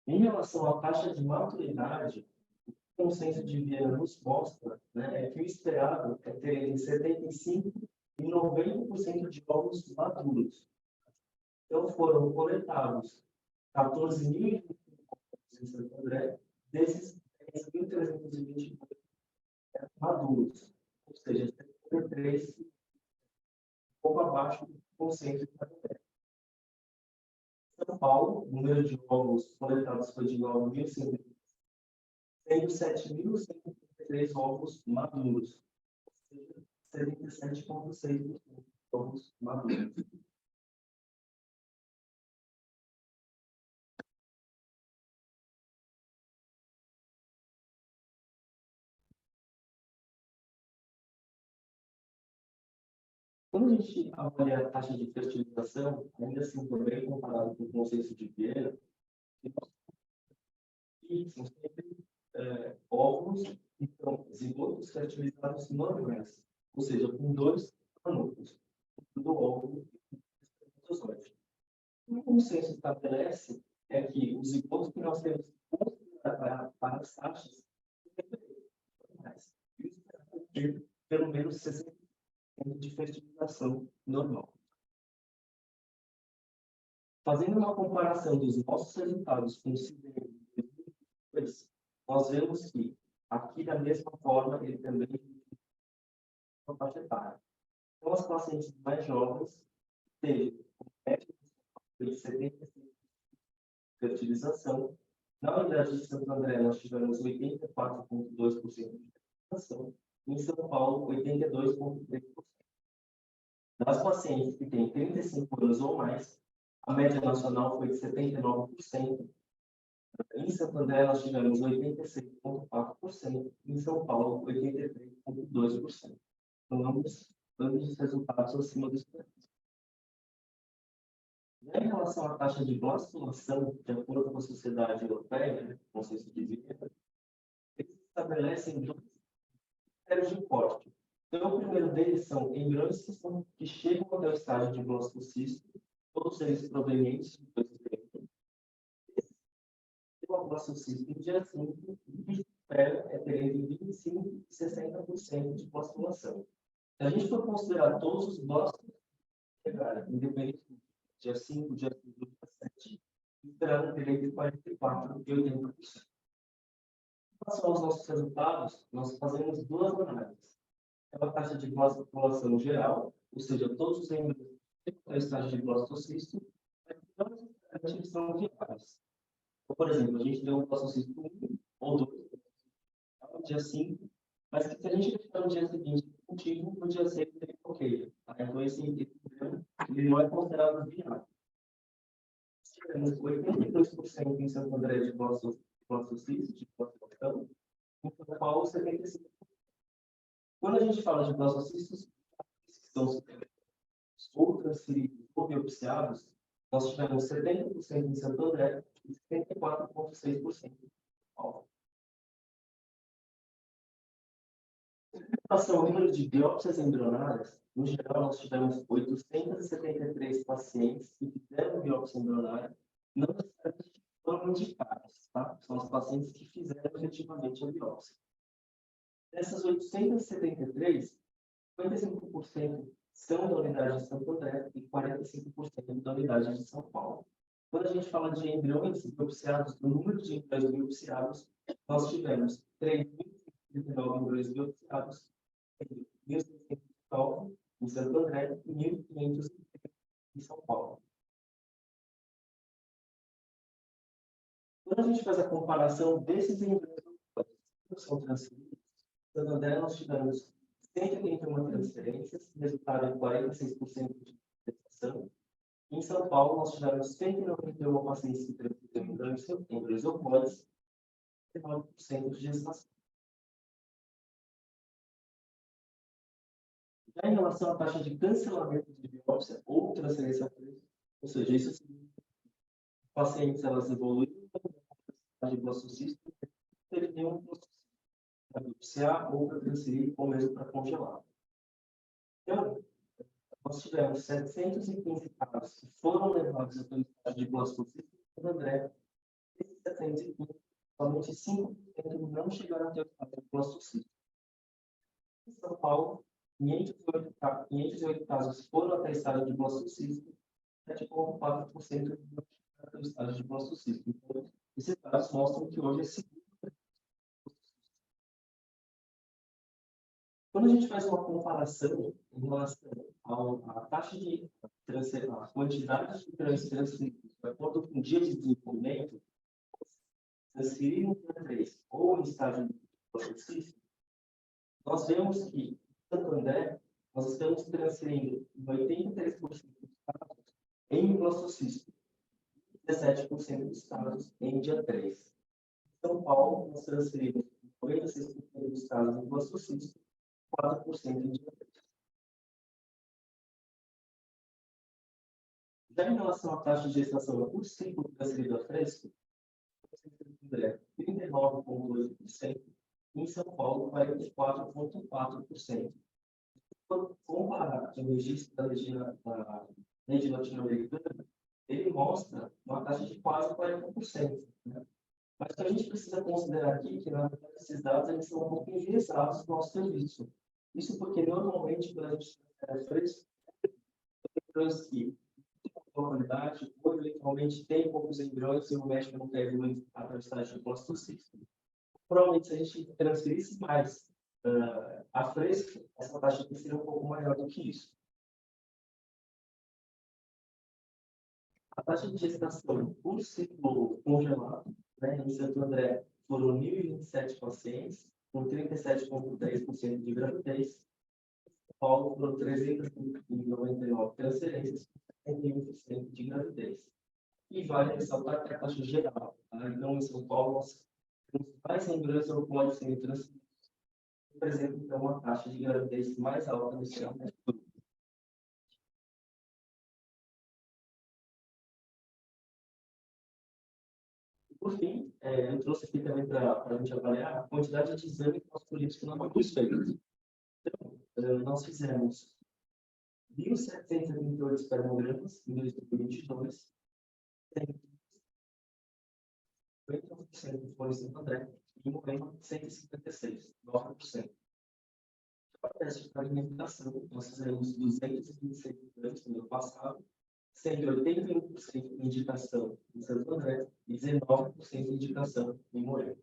Em relação à taxa de maturidade, o consenso de Viena nos mostra, né, é que o esperado é ter entre 75% e 90% de ovos maduros. Então, foram coletados 14.000 em Santo André, desses 10.320 maduros, ou seja, 33, um pouco abaixo do consenso de Santo André. São Paulo, o número de ovos coletados foi de 9.100, sendo 7.133 ovos maduros, ou seja, 77,6% de ovos maduros. Quando a gente avalia a taxa de fertilização, ainda assim também comparado com o consenso de Viena, são sempre ovos e zigotos fertilizados normais, ou seja, com 2 núcleos do ovo e espermatozoide. O que o consenso estabelece é que os zigotos que nós temos que considerar para as taxas normais, e ter pelo menos 60% de fertilização normal. Fazendo uma comparação dos nossos resultados com o CIDEM de 2022, nós vemos que, aqui da mesma forma, ele também tem uma faixa etária. Então, as pacientes mais jovens teve um médio de 75% de fertilização. Na unidade de Santo André, nós tivemos 84,2% de fertilização. Em São Paulo, 82,3%. Das pacientes que têm 35 anos ou mais, a média nacional foi de 79%. Em Santo André, nós tivemos 86,4%. Em São Paulo, 83,2%. Então, ambos os resultados acima do esperado. Em relação à taxa de blastulação, de acordo com a Sociedade Europeia, consenso de Viena, eles estabelecem 2 critérios de corte. Então, o primeiro deles são embriões que chegam até o estágio de blastocisto, todos eles provenientes de 2 tempos. O blastocisto no dia 5, o que se espera é ter entre 25% e 60% de blastulação. Se a gente for considerar todos os blastos que chegarem, independente do dia 5, dia 5, dia 7, esperando ter entre 44% e 80%. Em relação aos nossos resultados, nós fazemos 2 análises. É a taxa de blastulação geral, ou seja, todos os embriões que estão no estágio de blastocisto, eles são viáveis. Então, por exemplo, a gente deu um blastocisto 1 ou 2, no dia 5, mas se a gente deixar no dia seguinte contigo, no dia 6 ele bloqueia. Tá? Então, esse embrião ele não é considerado viável. Tivemos 82% em Santo André de blastocisto, de blastulação, em São Paulo, 75%. Quando a gente fala de blastocistos, que são transferidos ou biopsiados, nós tivemos 70% em Santo André e 74,6% em São Paulo. Em relação ao número de biópsias embrionárias, no geral, nós tivemos 873 pacientes que fizeram biópsia embrionária, não necessariamente foram indicados, tá? São os pacientes que fizeram efetivamente a biópsia. Dessas 873, 55% são da unidade de Santo André e 45% da unidade de São Paulo. Quando a gente fala de embriões biopsiados, o número de embriões biopsiados, nós tivemos 3.039 embriões biopsiados, 1.609 em Santo André e 1.500 em São Paulo. Quando a gente faz a comparação desses embriões que são transferidos, em Santo André nós tivemos 181 transferências, que resultaram em 46% de gestação. Em São Paulo, nós tivemos 191 pacientes que transferiram embriões ovoides, e 9% de gestação. Já em relação à taxa de cancelamento de biópsia ou transferência, ou seja, isso significa que pacientes elas evoluíram de blastocisto, teve nenhum blastocisto para biopsiar ou para transferir ou mesmo para congelar. Então, nós tivemos 715 casos que foram levados ao estágio de blastocisto em André. Esses 1715, somente 5% não chegaram a ter o estado de blastocista. Em São Paulo, 508 casos foram até estado de blastocista, 7,4% não chegaram a ter o estado de blastocista. Então, esses dados mostram que hoje é seguro. Quando a gente faz uma comparação em relação à taxa de transferência, a quantidade de transferências de acordo com o dia de desenvolvimento, transferir no dia 3 ou em estágio de processos, nós vemos que, em Santo André, nós estamos transferindo 83% dos casos em blastocisto, 17% dos casos em dia 3. Em São Paulo, nós transferimos 96% dos casos em blastocisto, 4% em dia 3. Já em relação à taxa de gestação por ciclo transferido a fresco, André, 39,8%, e em São Paulo, 44,4%. Quando comparar com o registro da rede latino-americana, ele mostra uma taxa de quase 40%. Né? Mas o que a gente precisa considerar aqui é que, na verdade, esses dados eles são um pouco enviesados do nosso serviço. Isso porque, normalmente, quando a gente faz embriões que têm uma qualidade, ou eventualmente tem poucos embriões e o médico não quer a estágio de blastocista. Provavelmente, se a gente transferisse mais a fresco, essa taxa seria um pouco maior do que isso. A taxa de gestação por ciclo congelado, né, em Santo André, foram 1.027 pacientes, com 37,10% de gravidez. Em São Paulo, foram 399 transferências, com 71% de gravidez. E vale ressaltar que a taxa geral, tá? Então, em São Paulo, nós temos mais embriões oncológicos sendo transferidos, representa, então, uma taxa de gravidez mais alta nesse ano. Por fim, eu trouxe aqui também para a gente avaliar a quantidade de exames masculinos que nós fomos feitos. Então, nós fizemos 1.738 espermogramas em 2022, 50% foram em Santo André e em Moema, 156, 9%. Para o teste de alimentação, nós fizemos 226 exames no ano passado, sendo 81% de indicação em Santo André e 19% de indicação em Moema.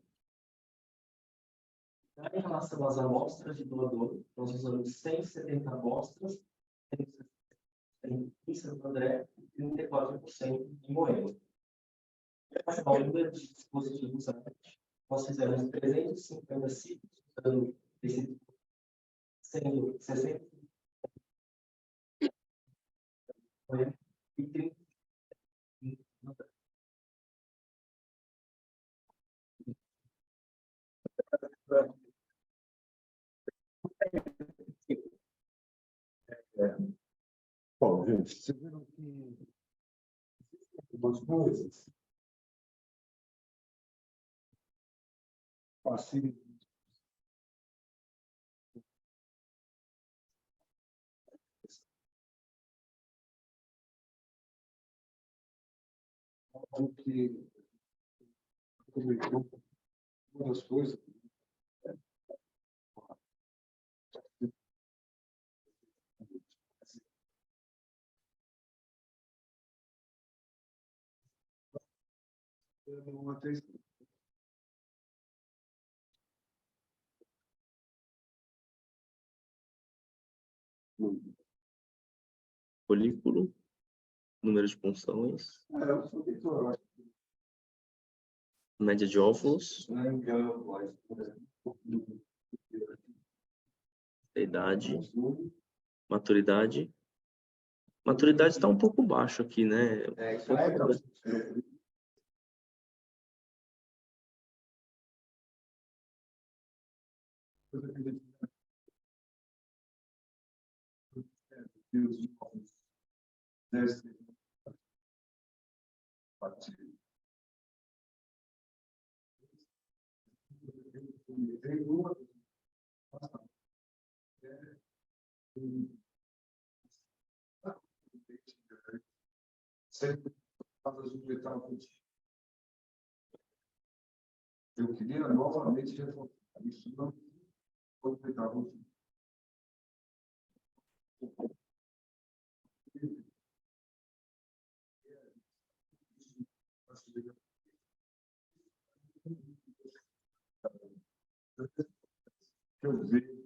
Em relação às amostras de doador, nós usamos 170 amostras em Santo André e 34% em Moema. Ao número de dispositivos, nós fizemos 350 ciclos, usando esse, sendo 60 e 30. Bom, gente, vocês viram que algumas coisas facilitam o que comentou, uma das coisas uma atenção. Folículo, número de punções, Eu sou leitor, eu acho média de óvulos, idade, maturidade. Maturidade está um pouco baixo aqui, né? Sempre faz um metal. Eu queria novamente reforçar isso, não completar o que eu vejo.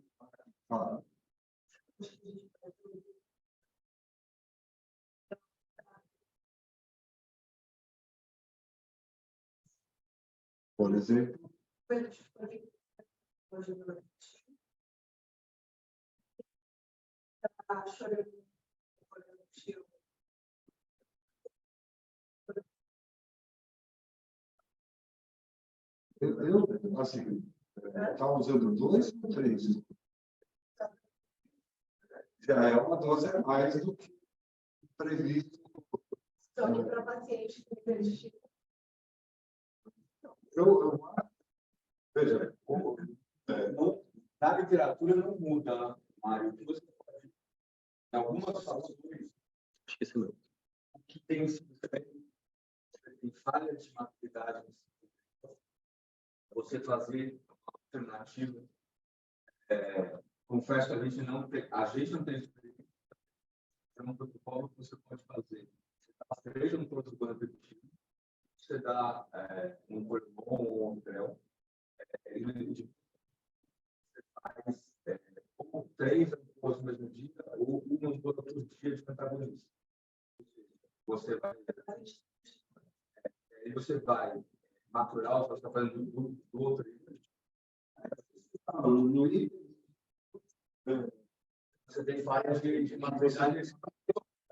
Por exemplo, eu assim, estava usando 2 ou 3. Já é uma dose a mais do que previsto. Só que para paciente com hipertensão. Eu veja, Na literatura não muda, Mário. Você pode, em algumas situações, Esqueci meu. o que tem sido feito, tem falha de maturidade, você fazer uma alternativa. Confesso que a gente não tem experiência. É um protocolo que você pode fazer. Você seja um protocolo repetitivo, você dá um Corbon ou um Ombrel, você faz ou 3 ampolas no mesmo dia, ou uma ampola por dia de antagonista. Você vai maturar, você está fazendo do outro. Você tem falhas de maturidade.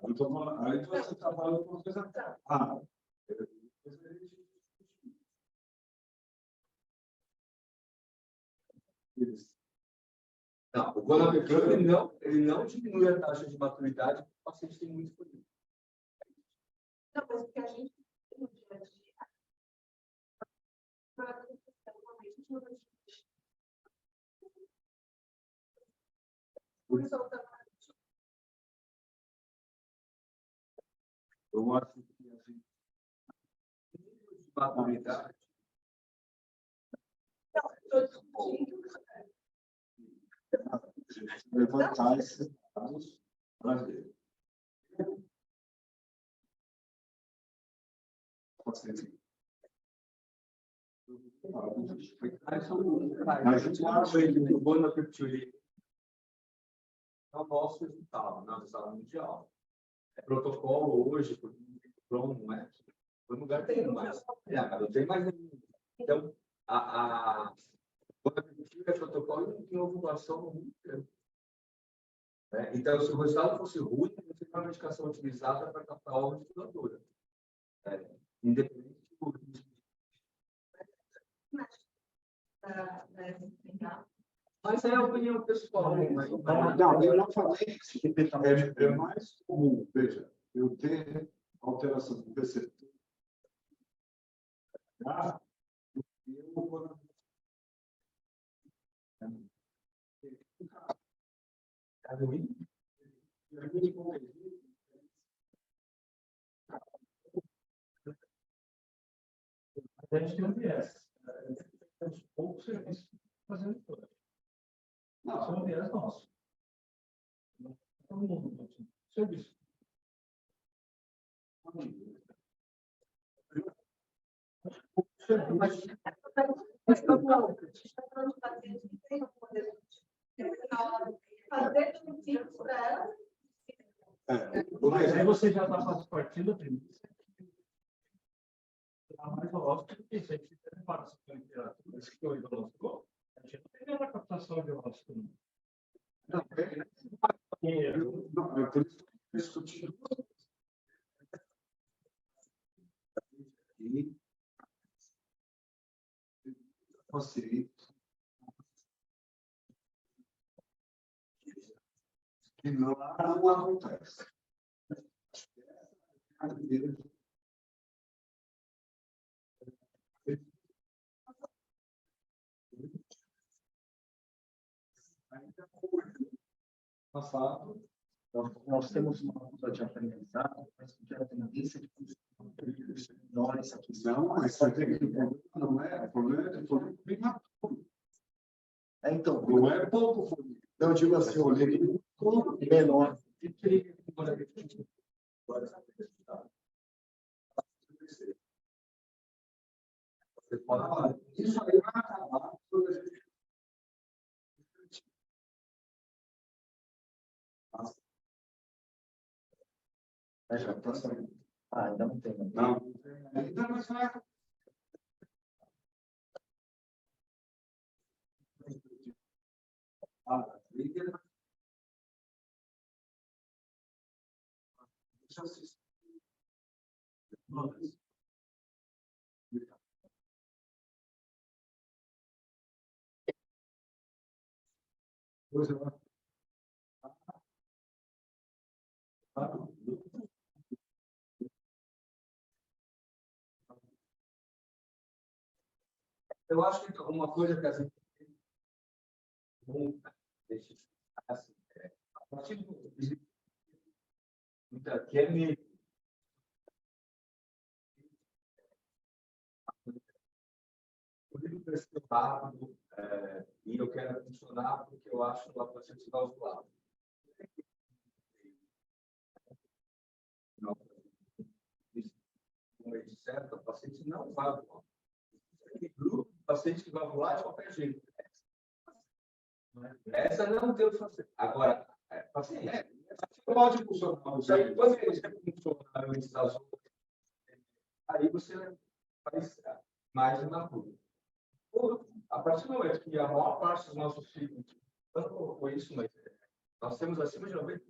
Eu estou falando, aí você está falando com coisa. Não, o Guanabecano, ele não diminui a taxa de maturidade porque o paciente tem muito poder. Não, mas o que a gente tem no dia a dia, Eu acho que assim, Maturidade. levantar esses dados para ver. A gente acha que o Bonaparte é o nosso resultado, na resultado mundial. Protocolo hoje, não é? Todo lugar tem mais. Não tem mais nenhum. Então, a Bonaparte é protocolo e não tem ovulação no mundo inteiro. Então, se o resultado fosse ruim, não seria uma medicação utilizada para captar a ovulatura. Independente do risco. Mas é a opinião pessoal. Não, eu não falei isso. É mais comum, veja, eu ter alteração do receptor. A gente não viés. Pouco serviço fazendo tudo. Não, isso é um viés nosso. Todo mundo serviço. Mas vamos está falando de pacientes que têm o poder fazer tudo para ela. Mas aí você já está partindo da premissa. Mais velócito do que isso. A gente tem comparação com a literatura, isso que o Ivan falou. A gente não tem a captação de velócito. Não, é por isso que eu discuti. Conceito que não acontece. Passado, Nós temos uma curva de aprendizado, mas que a tendência de funcionar menores aqui. Não, mas você tem que o problema não é, o problema é bem maturo. Então, Não é pouco folículo. eu digo assim, o livro menor. Você pode falar, isso aí vai acabar quando a gente... Já tá saindo. Ainda não tem. Não, ainda não sai. Eu acho que uma coisa que a gente nunca deixa de assim, a partir do que é meio o livro cresceu rápido e eu quero funcionar porque eu acho que o paciente está aos lados. Não, como é certo, o paciente não vai voar. Tem grupo de pacientes que vai voar de qualquer jeito. Essa não deu para fazer. Agora, paciente, Pode funcionar. quando ele funcionar antes das outras, aí você faz mais uma coisa. A partir do momento que a maior parte dos nossos filhos, eu não colocou isso, mas nós temos acima de 90%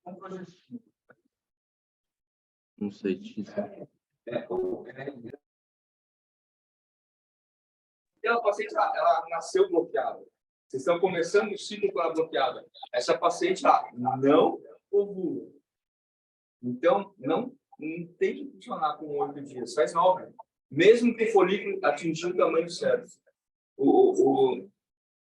com projeção. Não sei disso. Aquela paciente, ela nasceu bloqueada. Vocês estão começando o ciclo com ela bloqueada. Essa paciente não ovula. Então, não tem que funcionar com 8 dias, faz 9. Mesmo que o folículo atingiu o tamanho certo.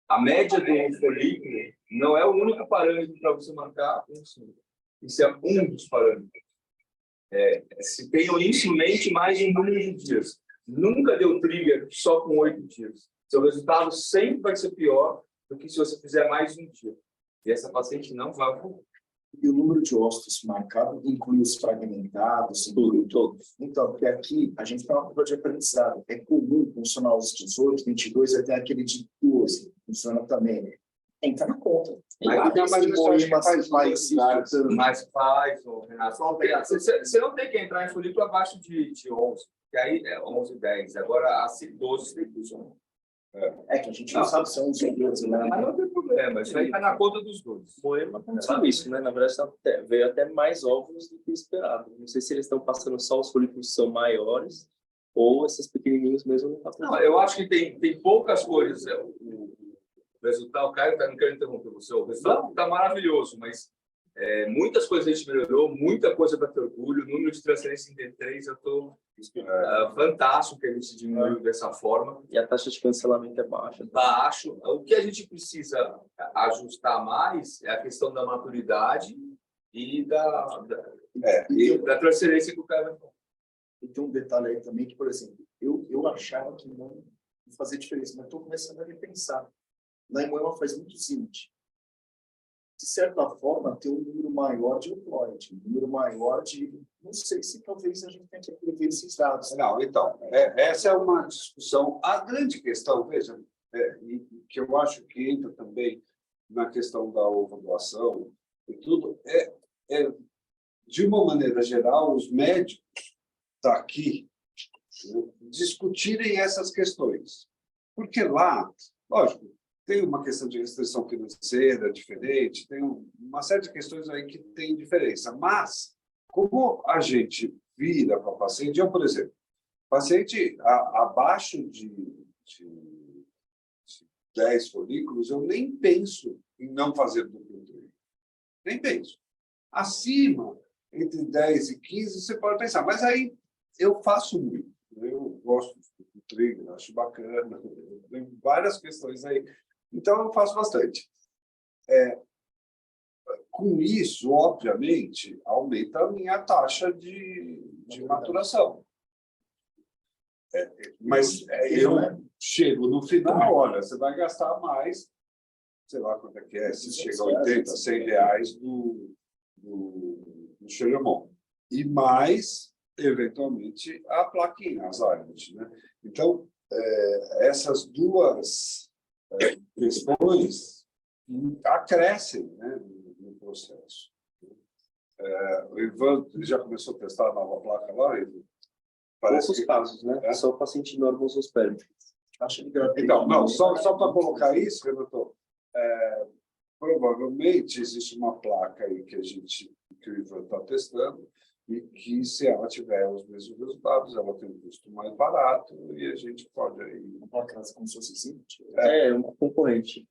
A média do folículo não é o único parâmetro para você marcar um ciclo. Isso é um dos parâmetros. Se tem isso em mente, mais um número de dias. Nunca deu trigger só com 8 dias. Seu resultado sempre vai ser pior do que se você fizer mais um dia. E essa paciente não vai voar. E o número de ossos marcado inclui os fragmentados, inclui todos. Então, porque aqui a gente tem uma curva de aprendizado. É comum funcionar os 18, 22, até aquele de 12. Funciona também. Entra na conta. Aí tem mais questões mais faz, Renato. Você não tem que entrar em folículo abaixo de 11. Que aí é 11, 10. Agora, a 12 tem que funcionar. É que a gente não sabe se é 11 ou 12, né? Mas não tem problema. Isso aí está na conta dos dois. Moema aconteceu isso, né? Na verdade, veio até mais óvulos do que esperado. Não sei se eles estão passando só os folículos que são maiores ou esses pequenininhos mesmo não estão. Não, eu acho que tem poucas coisas. O resultado, o Caio não quero interromper você. O resultado está maravilhoso, mas muitas coisas a gente melhorou, muita coisa para ter orgulho. O número de transferência em D3, eu estou fantástico que a gente diminuiu dessa forma. E a taxa de cancelamento é baixa. Baixo. O que a gente precisa ajustar mais é a questão da maturidade e da transferência que o cara vai falar. E tem um detalhe aí também que, por exemplo, eu achava que não fazia diferença, mas estou começando a repensar. Na Moema faz muito seguinte. De certa forma, tem um número maior de euploide, um número maior de... Não sei se talvez a gente tenha que prever esses dados. Não, então, essa é uma discussão. A grande questão, veja, e que eu acho que entra também na questão da ovulação e tudo, de uma maneira geral, os médicos daqui discutirem essas questões. Porque lá, lógico, tem uma questão de restrição financeira diferente, tem uma série de questões aí que tem diferença. Mas, como a gente vira para o paciente, eu, por exemplo, paciente abaixo de 10 folículos, eu nem penso em não fazer duplo treino. Nem penso. Acima, entre 10 e 15, você pode pensar. Mas aí eu faço muito. Eu gosto do treino, acho bacana. Tem várias questões aí. Então, eu faço bastante. com isso, obviamente, aumenta a minha taxa de maturação. Mas eu chego no final, olha, você vai gastar mais, sei lá quanto é que é, se chega a 80, 100 reais do Xeramon. E mais, eventualmente, a plaquinha, as árvores, né? Então, essas duas questões acrescem, né, no processo. O Ivan já começou a testar a nova placa lá, Ivan? Poucos casos, né? Só o paciente normosospermo. Acho que Então, não, só para colocar isso, Renato, provavelmente existe uma placa aí que o Ivan está testando e que, se ela tiver os mesmos resultados, ela tem um custo mais barato e a gente pode aí... uma placa como se fosse simples. É um concorrente.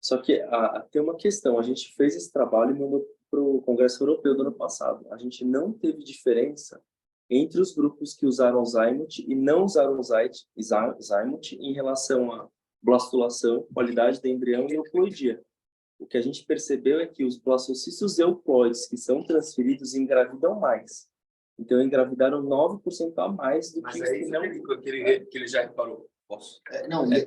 Só que tem uma questão. A gente fez esse trabalho e mandou para o Congresso Europeu do ano passado. A gente não teve diferença entre os grupos que usaram Zymot e não usaram Zymot em relação à blastulação, qualidade do embrião e euploidia. O que a gente percebeu é que os blastocistos euploides que são transferidos engravidam mais. Então, engravidaram 9% a mais do que os que não... que ele já reparou. Posso?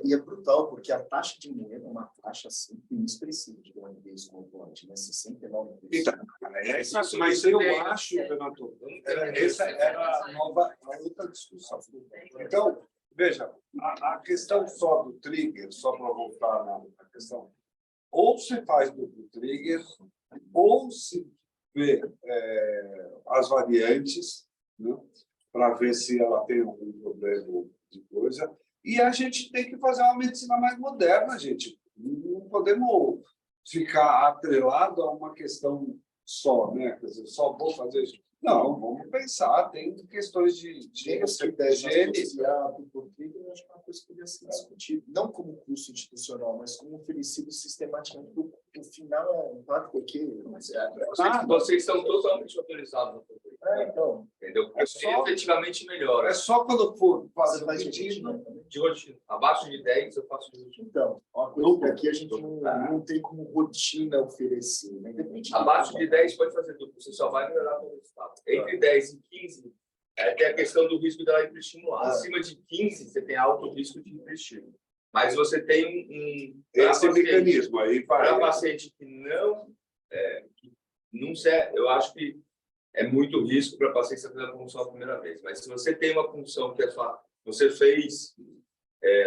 E é brutal, porque a taxa de moeda é uma taxa assim, inexpressiva de gravidez com o implante, né? 69%. Então, mas eu acho, Renato, essa era a outra discussão. Então, veja, a questão só do trigger, só para voltar na questão, ou se faz duplo trigger, ou se vê as variantes, né, para ver se ela tem algum problema de coisa. E a gente tem que fazer uma medicina mais moderna, gente. Não podemos ficar atrelado a uma questão só, né? Quer dizer, só vou fazer isso. Não, vamos pensar. Tem questões de essa ideia de associar por trigger, eu acho que é uma coisa que poderia ser discutida. Não como custo institucional, mas como oferecido sistematicamente. O final é um impacto aqui. Vocês são totalmente autorizados. Então. Entendeu? Porque efetivamente melhora. É só quando for fazer Você um faz pedido. De rotina. Abaixo de 10 eu faço de rotina. Então, uma coisa que aqui a gente não tem como rotina oferecer. Né? Independente Abaixo de 10 pode fazer duplo. Você só vai melhorar o resultado. Entre 10 e 15 tem a questão do risco dela hiperestimular. Acima de 15 você tem alto risco de hiperestímulo. Mas você tem Esse mecanismo aí para paciente que não serve, eu acho que é muito risco para paciente fazer a punção a primeira vez. Mas se você tem uma punção que você fez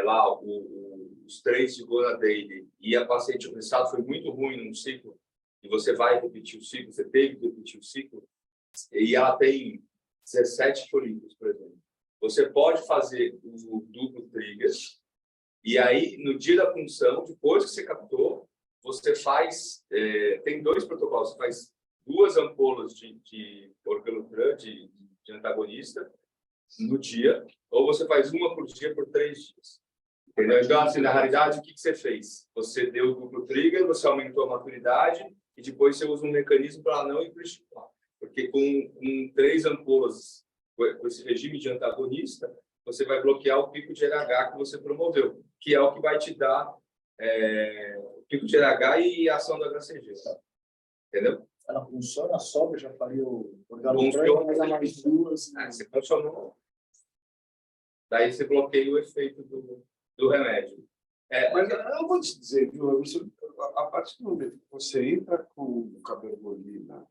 lá os 3 de Gonadeide e a paciente, o resultado foi muito ruim num ciclo, e você vai repetir o ciclo, você teve que repetir o ciclo, e ela tem 17 folículos, por exemplo. Você pode fazer o duplo trigger, e aí, no dia da punção, depois que você captou, você faz... tem 2 protocolos. Você faz 2 ampolas de organotran, de antagonista, no dia, ou você faz uma por dia por 3 dias. Entendeu? Então, assim, na realidade, o que você fez? Você deu o duplo trigger, você aumentou a maturidade, e depois você usa um mecanismo para não hiperestimular. Porque com 3 ampolas, com esse regime de antagonista, você vai bloquear o pico de RH que você promoveu, que é o que vai te dar o pico de RH e a ação do HCG. Tá? Entendeu? Ela funciona só, eu já falei o Funciona, mas há mais 2. Você funcionou. Daí você bloqueia o efeito do remédio. Mas eu vou te dizer, viu, a partir do momento que você entra com o cabergolina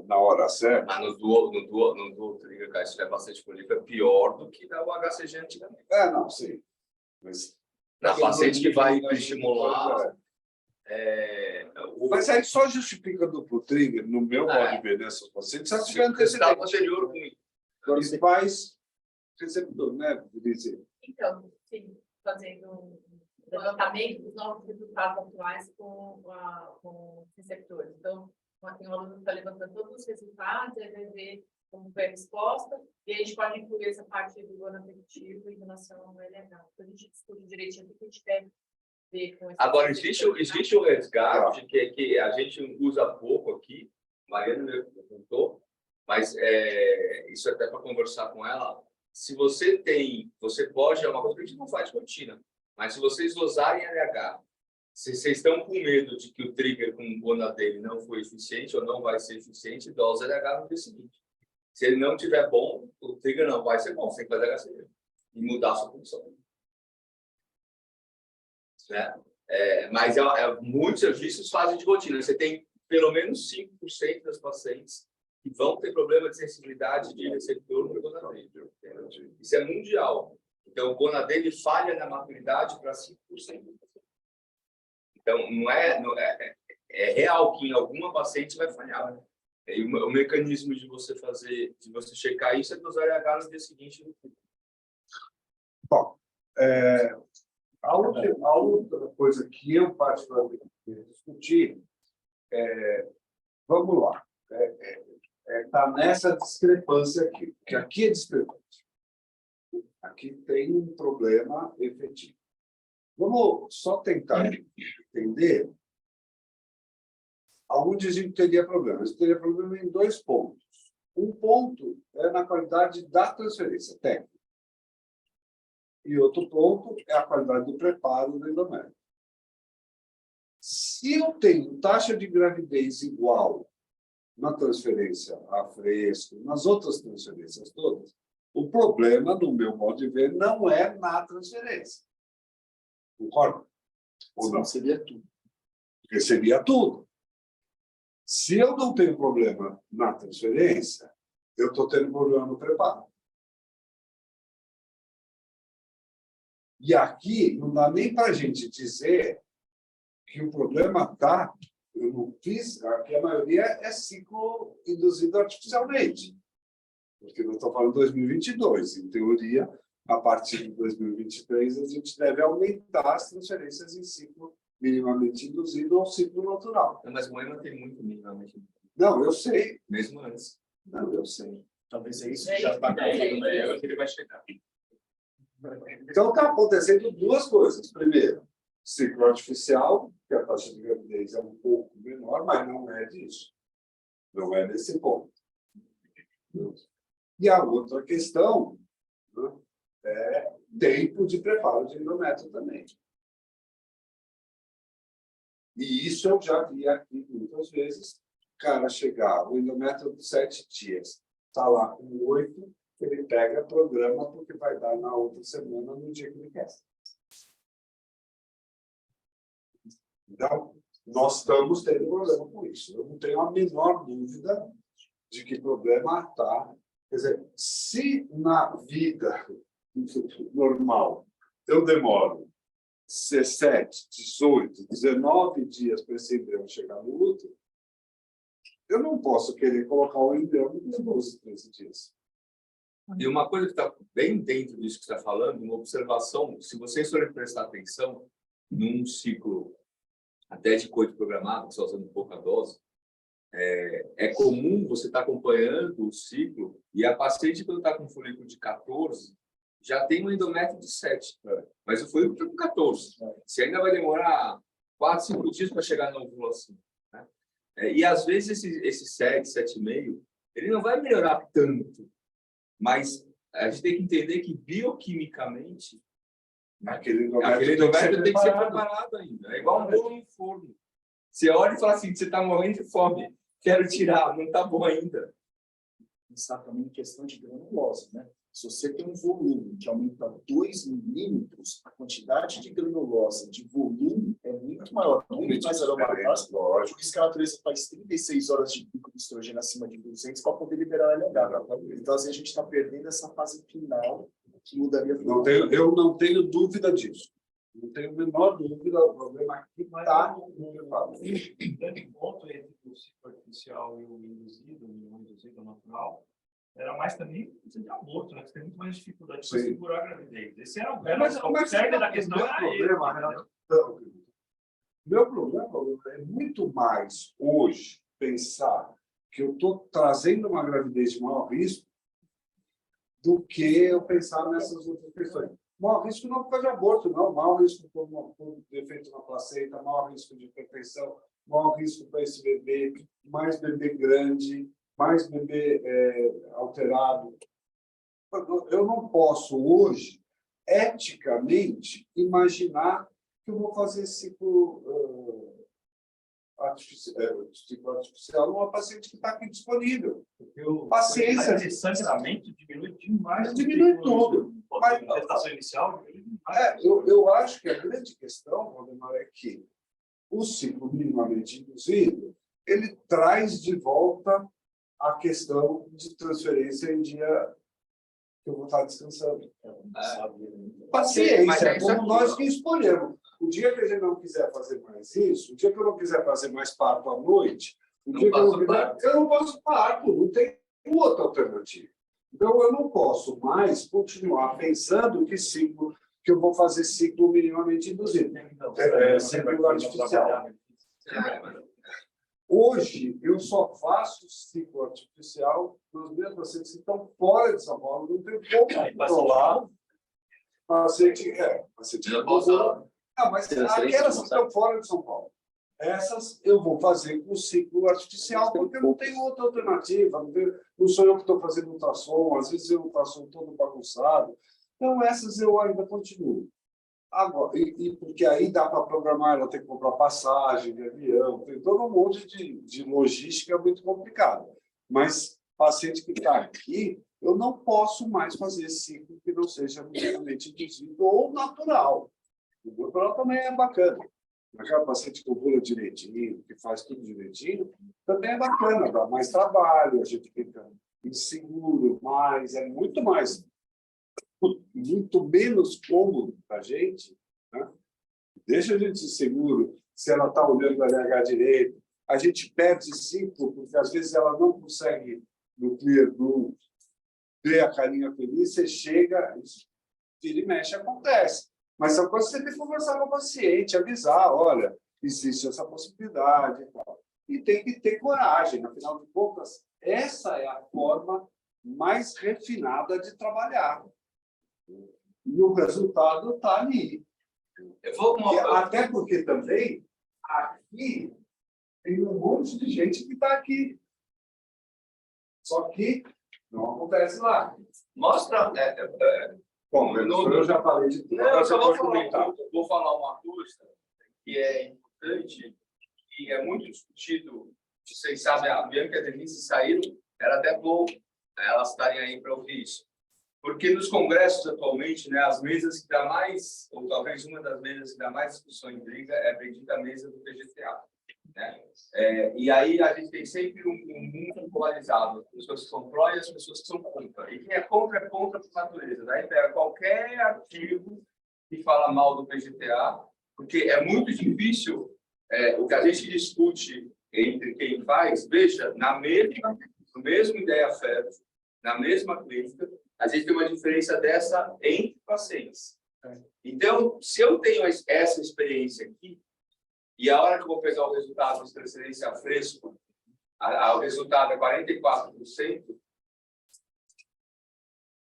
na hora certa... Mas no duo trigger, cara, se tiver bastante político, é pior do que dar o HCG antigamente. Não, sim. Mas Na paciente que vai estimular... Mas aí só justifica duplo trigger, no meu modo de ver nessas pacientes, se tiver antecedente antecedente. anterior ruim. Agora você faz receptor, né, Denise? Então, sim, fazendo um levantamento dos novos resultados atuais com receptores. Então, tem um aluno que está levantando todos os resultados, aí vai ver como foi a resposta, e a gente pode incluir essa parte do ano afetivo em relação ao LH. Então, a gente discute direitinho o que a gente quer ver com esse. Agora, existe o resgate que a gente usa pouco aqui, Mariana me perguntou, mas isso até para conversar com ela. Se você pode, é uma coisa que a gente não faz rotina, mas se vocês dosarem LH Se vocês estão com medo de que o trigger com o Bonadele não foi eficiente ou não vai ser eficiente, dose LH no dia seguinte. Se ele não tiver bom, o trigger não vai ser bom, você tem que fazer HCG e mudar a sua função. Né? Mas muitos serviços fazem de rotina. Você tem pelo menos 5% das pacientes que vão ter problema de sensibilidade de receptor no Bonadele. Isso é mundial. Então, o Bonadele falha na maturidade para 5%. Então, é real que em alguma paciente vai falhar. E o mecanismo de você checar isso é dosar RH no dia seguinte. Bom, a outra coisa que eu particularmente discuti vamos lá, está nessa discrepância que aqui é discrepante. Aqui tem um problema efetivo. Vamos só tentar entender aonde a gente teria problema. A gente teria problema em 2 pontos. Um ponto é na qualidade da transferência técnica. E outro ponto é a qualidade do preparo do endométrio. Se eu tenho taxa de gravidez igual na transferência a fresco, nas outras transferências todas, o problema, no meu modo de ver, não é na transferência. Concorda? Ou não? Seria tudo. Seria tudo. Se eu não tenho problema na transferência, eu estou tendo problema no preparo. E aqui não dá nem para a gente dizer que o problema está. Eu não fiz, aqui a maioria é ciclo induzido artificialmente. Porque nós estamos falando de 2022. Em teoria, a partir de 2023, a gente deve aumentar as transferências em ciclo minimamente induzido ou ciclo natural. Mas Moema tem muito minimamente. Não, eu sei. Mesmo antes. Não, eu sei. Talvez é isso que já está Eu que ele vai chegar. Então, está acontecendo 2 coisas. Primeiro, ciclo artificial, que a taxa de gravidez é um pouco menor, mas não é disso. Não é nesse ponto. E a outra questão, né, é tempo de preparo de endométrio também. E isso eu já vi aqui muitas vezes. O cara chegar, o endométrio de 7 dias, está lá com 8, ele pega programa porque vai dar na outra semana, no dia que ele quer. Então, nós estamos tendo problema com isso. Eu não tenho a menor dúvida de que problema está. Quer dizer, se na vida normal eu demoro 17, 18, 19 dias para esse embrião chegar no útero, eu não posso querer colocar o embrião nos 12, 13 dias. E uma coisa que está bem dentro disso que você está falando, uma observação, se vocês forem prestar atenção, num ciclo até de coito programado, só usando pouca dose, é comum você estar acompanhando o ciclo e a paciente, quando está com folículo de 14, já tem um endométrio de 7, mas o folículo está com 14. Você ainda vai demorar 4, 5 dias para chegar na ovulação. Né? E às vezes esse 7, 7,5, ele não vai melhorar tanto, mas a gente tem que entender que bioquimicamente aquele endométrio tem que ser preparado ainda. É igual um bolo no forno. Você olha e fala assim, você está morrendo de fome, quero tirar, não está bom ainda. Pensar também em questão de granulose, né? Se você tem um volume que aumenta 2 milímetros, a quantidade de granulose de volume é muito maior, muito mais aromatase. Por isso que a natureza faz 36 horas de pico de estrogênio acima de 200 para poder liberar LH. Então, às vezes, a gente está perdendo essa fase final que mudaria tudo. Eu não tenho dúvida disso. Não tenho a menor dúvida, o problema aqui está no preparo. O grande ponto entre o ciclo artificial e o induzido natural, era mais também coisa de aborto, né? Você tem muito mais dificuldade para segurar a gravidez. Esse era o cerne da questão. Meu problema é muito mais hoje pensar que eu estou trazendo uma gravidez de maior risco do que eu pensar nessas outras questões. Maior risco não por causa de aborto, não. Maior risco por defeito na placenta, maior risco de hipertensão, maior risco para esse bebê, mais bebê grande, mais bebê alterado. Eu não posso hoje, eticamente, imaginar que eu vou fazer ciclo artificial numa paciente que está aqui disponível. Paciência. Esse sangramento diminui demais. Diminui tudo. A gestação inicial diminui demais. Eu acho que a grande questão, Valdemar, é que o ciclo minimamente induzido, ele traz de volta a questão de transferência em dia que eu vou estar descansando. Paciência, como nós que escolhemos. O dia que a gente não quiser fazer mais isso, o dia que eu não quiser fazer mais parto à noite, o dia que eu não faço parto, não tem outra alternativa. Então, eu não posso mais continuar pensando que eu vou fazer ciclo minimamente induzido. Ciclo artificial. Hoje, eu só faço ciclo artificial nos meus pacientes que estão fora de São Paulo, não tenho como controlar. Paciente mas aquelas que estão fora de São Paulo, essas eu vou fazer com ciclo artificial, porque eu não tenho outra alternativa. Não sou eu que estou fazendo ultrassom, às vezes o ultrassom todo bagunçado. Então, essas eu ainda continuo. Agora, porque aí dá para programar, ela tem que comprar passagem de avião, tem todo um monte de logística muito complicada. Mas paciente que está aqui, eu não posso mais fazer ciclo que não seja minimamente induzido ou natural. O natural também é bacana. Aquela paciente que ovula direitinho, que faz tudo direitinho, também é bacana, dá mais trabalho, a gente fica inseguro, mas é muito menos cômodo para a gente, né? Deixa a gente inseguro se ela está olhando o LH direito. A gente perde ciclo, porque às vezes ela não consegue no Clear Blue ver a carinha feliz, você chega, vira e mexe, acontece. Mas são coisas que você tem que conversar com o paciente, avisar, olha, existe essa possibilidade e tal. E tem que ter coragem, afinal de contas, essa é a forma mais refinada de trabalhar. E o resultado está ali. Até porque também, aqui, tem um monte de gente que está aqui. Só que não acontece lá. Mostra... Bom, eu já falei de tudo. Não, eu só vou falar uma coisa que é importante, que é muito discutido. Vocês sabem, a Bianca e a Denise saíram, era até bom elas estarem aí para ouvir isso. Porque nos congressos atualmente, né, as mesas que dá mais, ou talvez uma das mesas que dá mais discussão e briga é a bendita mesa do PGTA. Né? E aí a gente tem sempre um mundo polarizado, as pessoas que são pró e as pessoas que são contra. E quem é contra por natureza. Daí pega qualquer artigo que fala mal do PGTA, porque é muito difícil o que a gente discute entre quem faz, veja, no mesmo ideia fértil, na mesma clínica, a gente tem uma diferença dessa entre pacientes. Então, se eu tenho essa experiência aqui, e a hora que eu vou pegar o resultado de transferência fresco, o resultado é 44%.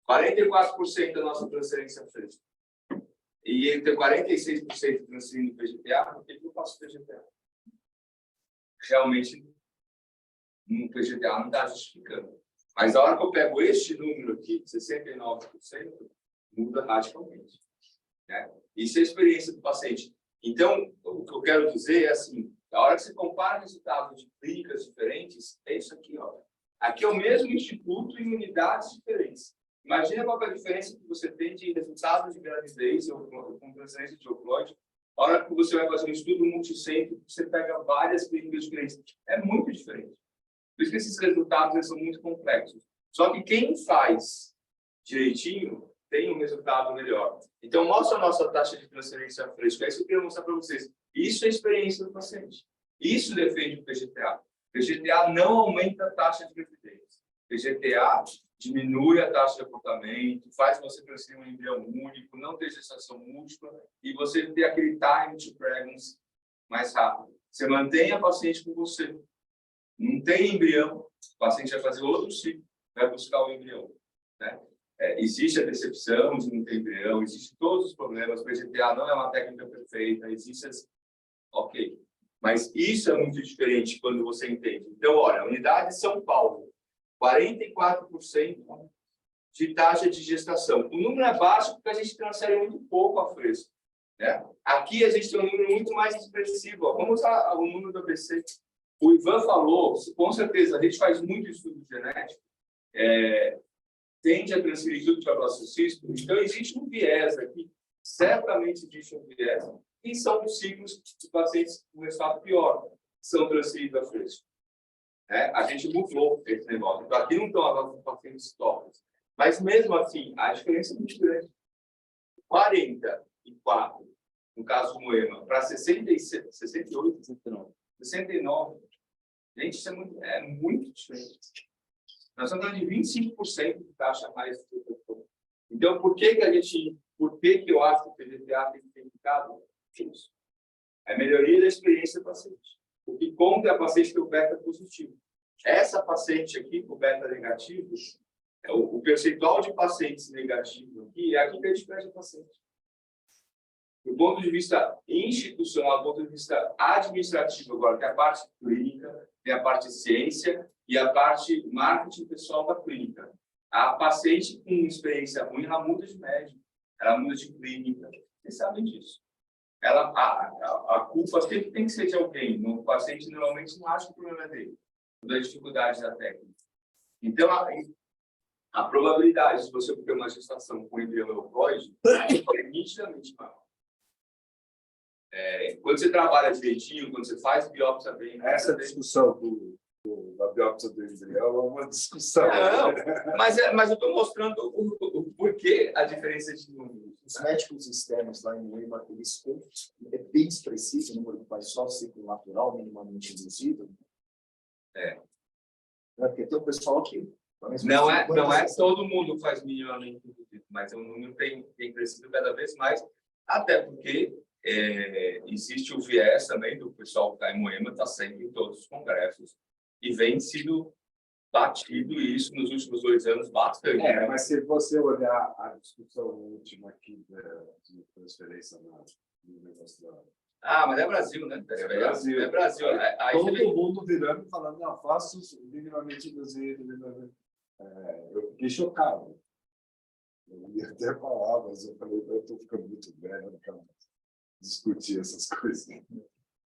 44% da nossa transferência fresca. E ele tem 46% transferindo PGTA, por que eu faço PGTA? Realmente, no PGTA não está justificando. Mas a hora que eu pego este número aqui, 69%, muda radicalmente. Né? Isso é a experiência do paciente. Então, o que eu quero dizer é assim, a hora que você compara resultados de clínicas diferentes, é isso aqui, ó. Aqui é o mesmo instituto em unidades diferentes. Imagina qual é a diferença que você tem de resultados de gravidez ou com transferência de oclóide. A hora que você vai fazer um estudo multicêntrico, você pega várias clínicas diferentes. É muito diferente. Por isso que esses resultados eles são muito complexos. Só que quem faz direitinho tem um resultado melhor. Então, mostra a nossa taxa de transferência fresca. É isso que eu queria mostrar para vocês. Isso é a experiência do paciente. Isso defende o PGTA. O PGTA não aumenta a taxa de gravidez. O PGTA diminui a taxa de abortamento, faz você transferir um embrião único, não ter gestação múltipla, e você ter aquele time to pregnancy mais rápido. Você mantém a paciente com você. Não tem embrião, o paciente vai fazer outro ciclo, vai buscar o embrião. Né? Existe a decepção de não ter embrião, existem todos os problemas, o PGTA não é uma técnica perfeita, existe ok. Mas isso é muito diferente quando você entende. Então, olha, a unidade de São Paulo, 44% de taxa de gestação. O número é baixo porque a gente transfere muito pouco a fresco. né? Aqui a gente tem um número muito mais expressivo. Ó. Vamos usar o número do ABC. O Ivan falou, com certeza, a gente faz muito estudo genético, tende a transferir tudo para o blastocisto. Então, existe um viés aqui, certamente existe um viés, e são os ciclos de pacientes com estado pior, são transferidos a fresco. A gente mudou esse negócio. Então, aqui não estão as nossas pacientes tópicos. Mas, mesmo assim, a diferença é muito grande. 44, no caso do Moema, para 68, 69. Gente, isso é muito diferente. Nós estamos falando de 25% de taxa mais. Então, por que eu acho que o PGTA tem que ser indicado? Isso. É a melhoria da experiência do paciente. O que conta é a paciente ter o beta positivo. Essa paciente aqui, com o beta negativo, o percentual de pacientes negativos aqui é aqui que a gente perde a paciente. Do ponto de vista institucional, do ponto de vista administrativo, agora, tem a parte clínica, tem a parte ciência e a parte marketing pessoal da clínica. A paciente com experiência ruim, ela muda de médico, ela muda de clínica. Vocês sabem disso. A culpa sempre tem que ser de alguém. O paciente normalmente não acha que o problema é dele, das dificuldades da técnica. Então, a probabilidade de você ter uma gestação com embrião eufóide é nitidamente maior. Quando você trabalha direitinho, quando você faz biópsia bem... Essa discussão da biópsia do embrião é uma discussão. Não, mas eu estou mostrando o porquê a diferença de números. Os médicos externos lá em Moema, eles é bem expressivo o número que faz só ciclo natural, minimamente induzido. Porque tem o pessoal que... Não é todo mundo faz minimamente induzido, mas o número tem crescido cada vez mais, até porque existe o viés também do pessoal que está em Moema, está sempre em todos os congressos, e vem sido batido isso nos últimos 2 anos bastante. Mas se você olhar a discussão última aqui de transferência no negócio da... Mas é Brasil, né? Brasil. É Brasil. Todo mundo virando e falando, não, faço minimamente induzido. Eu fiquei chocado. Eu ia até falar, mas eu falei, eu estou ficando muito velho, não quero discutir essas coisas.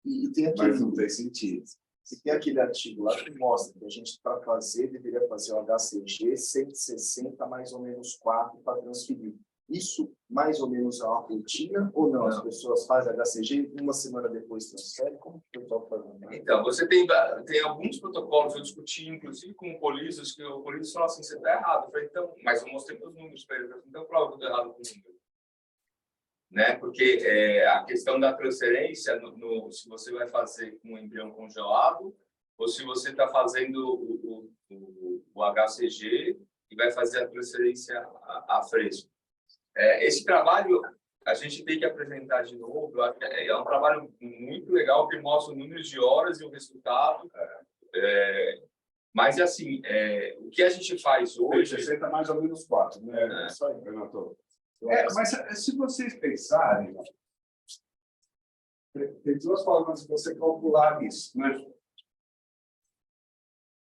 E tem aquele, mas não tem sentido. E tem aquele artigo lá que mostra que a gente, para fazer, deveria fazer o HCG 160 mais ou menos 4 para transferir. Isso, mais ou menos, é uma rotina ou não? As pessoas fazem HCG uma semana depois transferem? Como que o pessoal faz? Então, você tem alguns protocolos, eu discuti, inclusive, com o Polisos, que o Polisos falou assim, você está errado. Eu falei, então, mas eu mostrei os números para ele. Então, prova que eu estou errado com o número. Né? Porque a questão da transferência, se você vai fazer com um embrião congelado, ou se você está fazendo o HCG e vai fazer a transferência a fresco. Esse trabalho a gente tem que apresentar de novo. É um trabalho muito legal que mostra o número de horas e o resultado. Mas, assim, o que a gente faz hoje... 60 mais ou menos 4, né? Só aí, Renato. Mas se vocês pensarem, tem 2 formas de você calcular isso, né?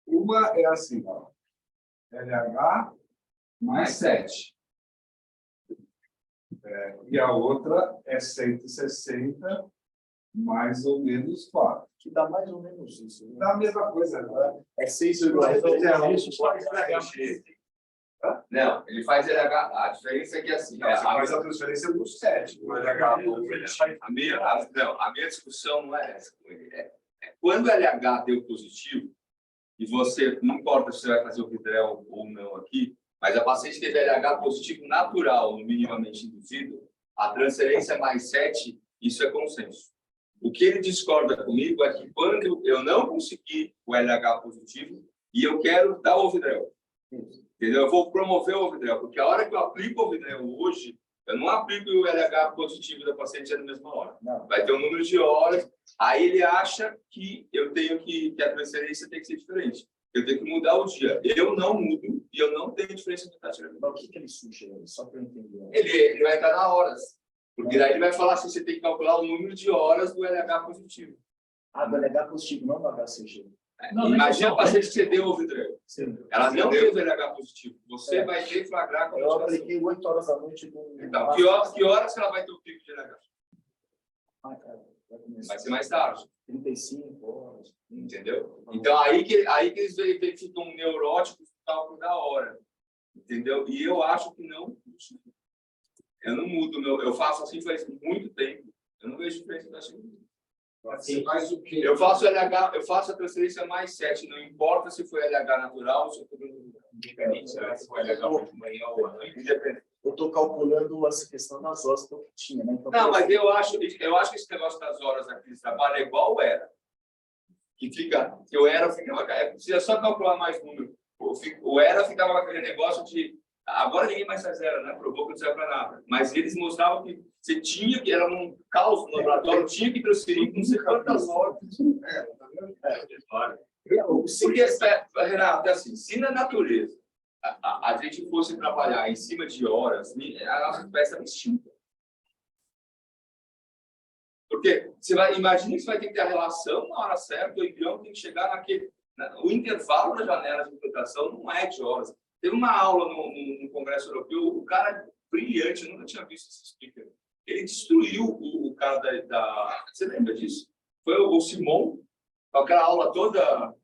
Uma é assim, ó, LH mais 7. E a outra é 160 mais ou menos 4. Que dá mais ou menos isso. Né? Dá a mesma coisa, né? É 6,7. Não, ele faz LH. A diferença é que assim. Você faz a transferência do 7. O LH a minha discussão não é essa com ele. Quando o LH deu positivo, e você, não importa se você vai fazer o vidrel ou não aqui, mas a paciente teve LH positivo natural, no minimamente induzido, a transferência mais 7, isso é consenso. O que ele discorda comigo é que quando eu não conseguir o LH positivo e eu quero dar o vidrel, entendeu? Eu vou promover o vidrel, porque a hora que eu aplico o vidrel hoje, eu não aplico o LH positivo da paciente na mesma hora. Não. Vai ter um número de horas, aí ele acha que eu tenho que a transferência tem que ser diferente. Eu tenho que mudar o dia. Eu não mudo e eu não tenho diferença de taxa de Mas o que ele sugere? Só para eu entender. Ele vai estar na horas. Porque daí ele vai falar se você tem que calcular o número de horas do LH positivo. Do LH positivo, não do HCG. Imagina a paciente que você deu o vidrel. Ela não teve LH positivo. Você vai ter flagrar com a Eu apliquei 8 horas da noite. Então, que horas que ela vai ter o pico de LH? Vai ser mais tarde. 35 horas. Entendeu? Então, aí que eles ficam neuróticos da hora. Entendeu? E eu acho que não. Eu não mudo. Eu faço assim faz muito tempo. Eu não vejo diferença da segunda. Você faz o quê? Eu faço LH, eu faço a transferência mais 7. Não importa se foi LH natural ou se foi independente, se foi LH de manhã ou à noite. Independente. Eu estou calculando essa questão das horas que eu tinha, né? Então, Não, mas eu acho que esse negócio das horas aqui de trabalho é igual o ERA. Que o ERA ficava. Precisa só calcular mais número. O ERA ficava com aquele negócio de. Agora ninguém mais faz ERA, né? Provou que não serve para nada. Mas eles mostravam que você tinha que, era um caos no laboratório, tinha que transferir com sei quantas horas. Porque, Renato, é assim, se na natureza a gente fosse trabalhar em cima de horas, a nossa espécie está extinta. Porque imagina que você vai ter que ter a relação na hora certa, o embrião tem que chegar naquele. O intervalo da janela de implantação não é de horas. Teve uma aula no Congresso Europeu, o cara brilhante, eu nunca tinha visto esse speaker. Ele destruiu o cara da. Você lembra disso? Foi o Simon, com aquela aula toda.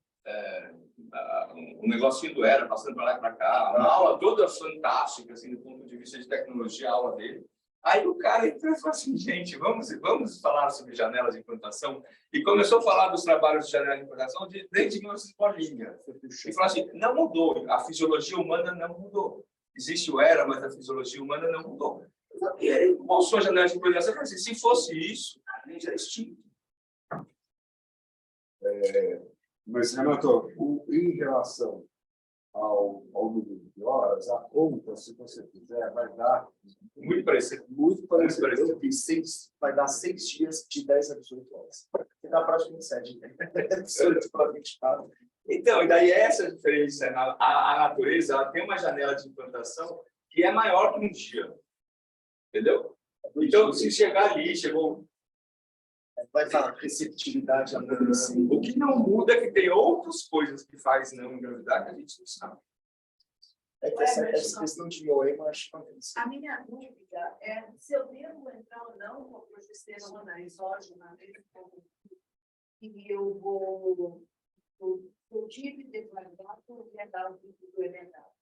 Um negocinho do ERA, passando para lá e para cá, uma aula toda fantástica, assim, do ponto de vista de tecnologia, a aula dele. Aí o cara entrou e falou assim, gente, vamos falar sobre janelas de implantação, e começou a falar dos trabalhos de janela de implantação desde 1900. E falou assim, não mudou, a fisiologia humana não mudou. Existe o ERA, mas a fisiologia humana não mudou. E ele mostrou a janela de implantação e falou assim, se fosse isso, a gente era extinto. Mas, Renato, em relação ao número de horas, a conta, se você fizer, vai dar muito parecido. Muito parecido. Eu fiz vai dar 6 dias de 10 a 18 horas. Que dá praticamente 7. 18 para 24. Então, e daí essa diferença, a natureza ela tem uma janela de implantação que é maior que um dia. Entendeu? Então, se chegar ali, chegou. Vai falar receptividade. O que não muda é que tem outras coisas que faz não engravidar que a gente não sabe. É que essa questão de mioema, acho que a minha dúvida é se eu devo entrar ou não com progesterona exógena e eu vou o tipo de declarar por legal do elemental.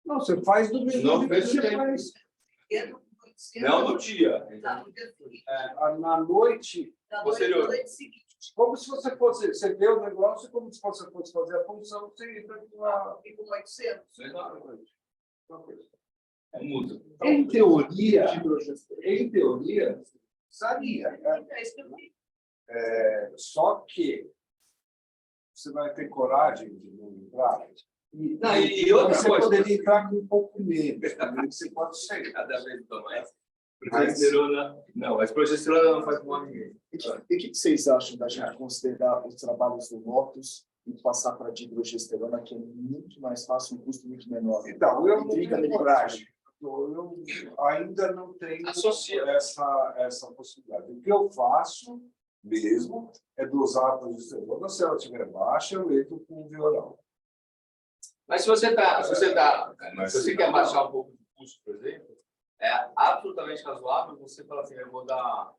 Não, você faz do mesmo Não, jeito que você faz. Não no dia. Na noite. Posterior. Como se você fosse. Você vê o negócio como se você fosse fazer a função, você entra com a. E com 800. Não muda. Em teoria, sabia. Só que você vai ter coragem de não entrar. E outra você coisa, poderia entrar com um pouco menos. Você pode ser. Cada vez mais. Progesterona. Não, mas progesterona não faz mal a ninguém. E o que vocês acham da gente considerar os trabalhos do Lotus e passar para a dihidrogesterona, que é muito mais fácil, um custo muito menor? Então, eu não Intriga tenho coragem. Eu ainda não tenho essa possibilidade. O que eu faço mesmo é dosar a progesterona. Se ela estiver baixa, eu entro com o Vioral. Mas se você quer baixar um pouco de custo, por exemplo, é absolutamente razoável você falar assim, eu vou dar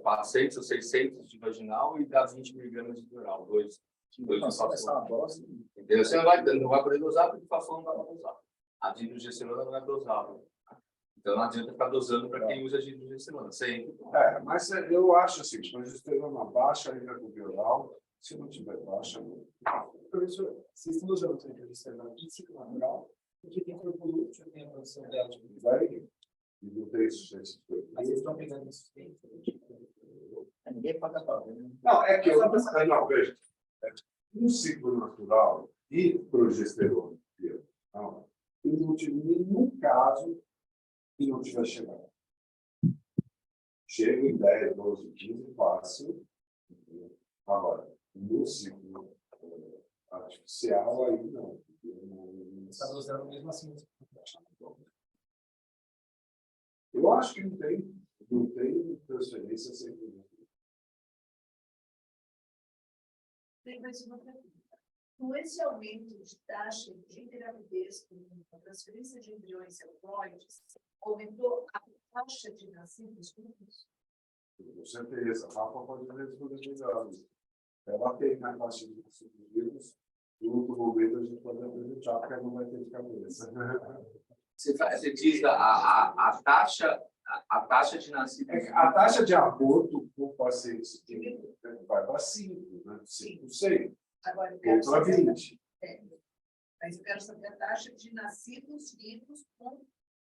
400 ou 600 de vaginal e dar 20 miligramas de Vioral. Dois entendeu? Você não vai poder dosar porque o Fafão não vai dosar. A dihidrogesterona não é dosável. Então não adianta ficar dosando para quem usa dihidrogesterona. Mas eu acho assim, se progesterona baixa, ainda com Vioral. Se não tiver baixa, professor, vocês estão usando a dihidrogesterona em ciclo natural, porque tem corpo lúteo, tem a produção dela de vai e não tem sucesso. Mas vocês estão pegando isso dentro. Ninguém paga pau. Não, é que não, veja. Um ciclo natural e progesterona, não tive nenhum caso que não tiver chegado. Chega em 10, 12, 15, fácil. Agora, no ciclo artificial, aí não. Está usando mesmo assim. Eu acho que não tem transferência sem progesterona. Com esse aumento de taxa de gravidez com a transferência de embriões celulóides, aumentou a taxa de nascidos juntos? Com certeza, a Rafa pode responder melhor. Ela tem na taxa de vírus, em outro momento a gente pode apresentar, porque não vai ter de cabeça. Você diz a taxa de nascidos. A taxa de aborto por pacientes vai para 5%, né? 5%. Agora, eu quero Contra saber, 20%. mas eu quero saber a taxa de nascidos vivos com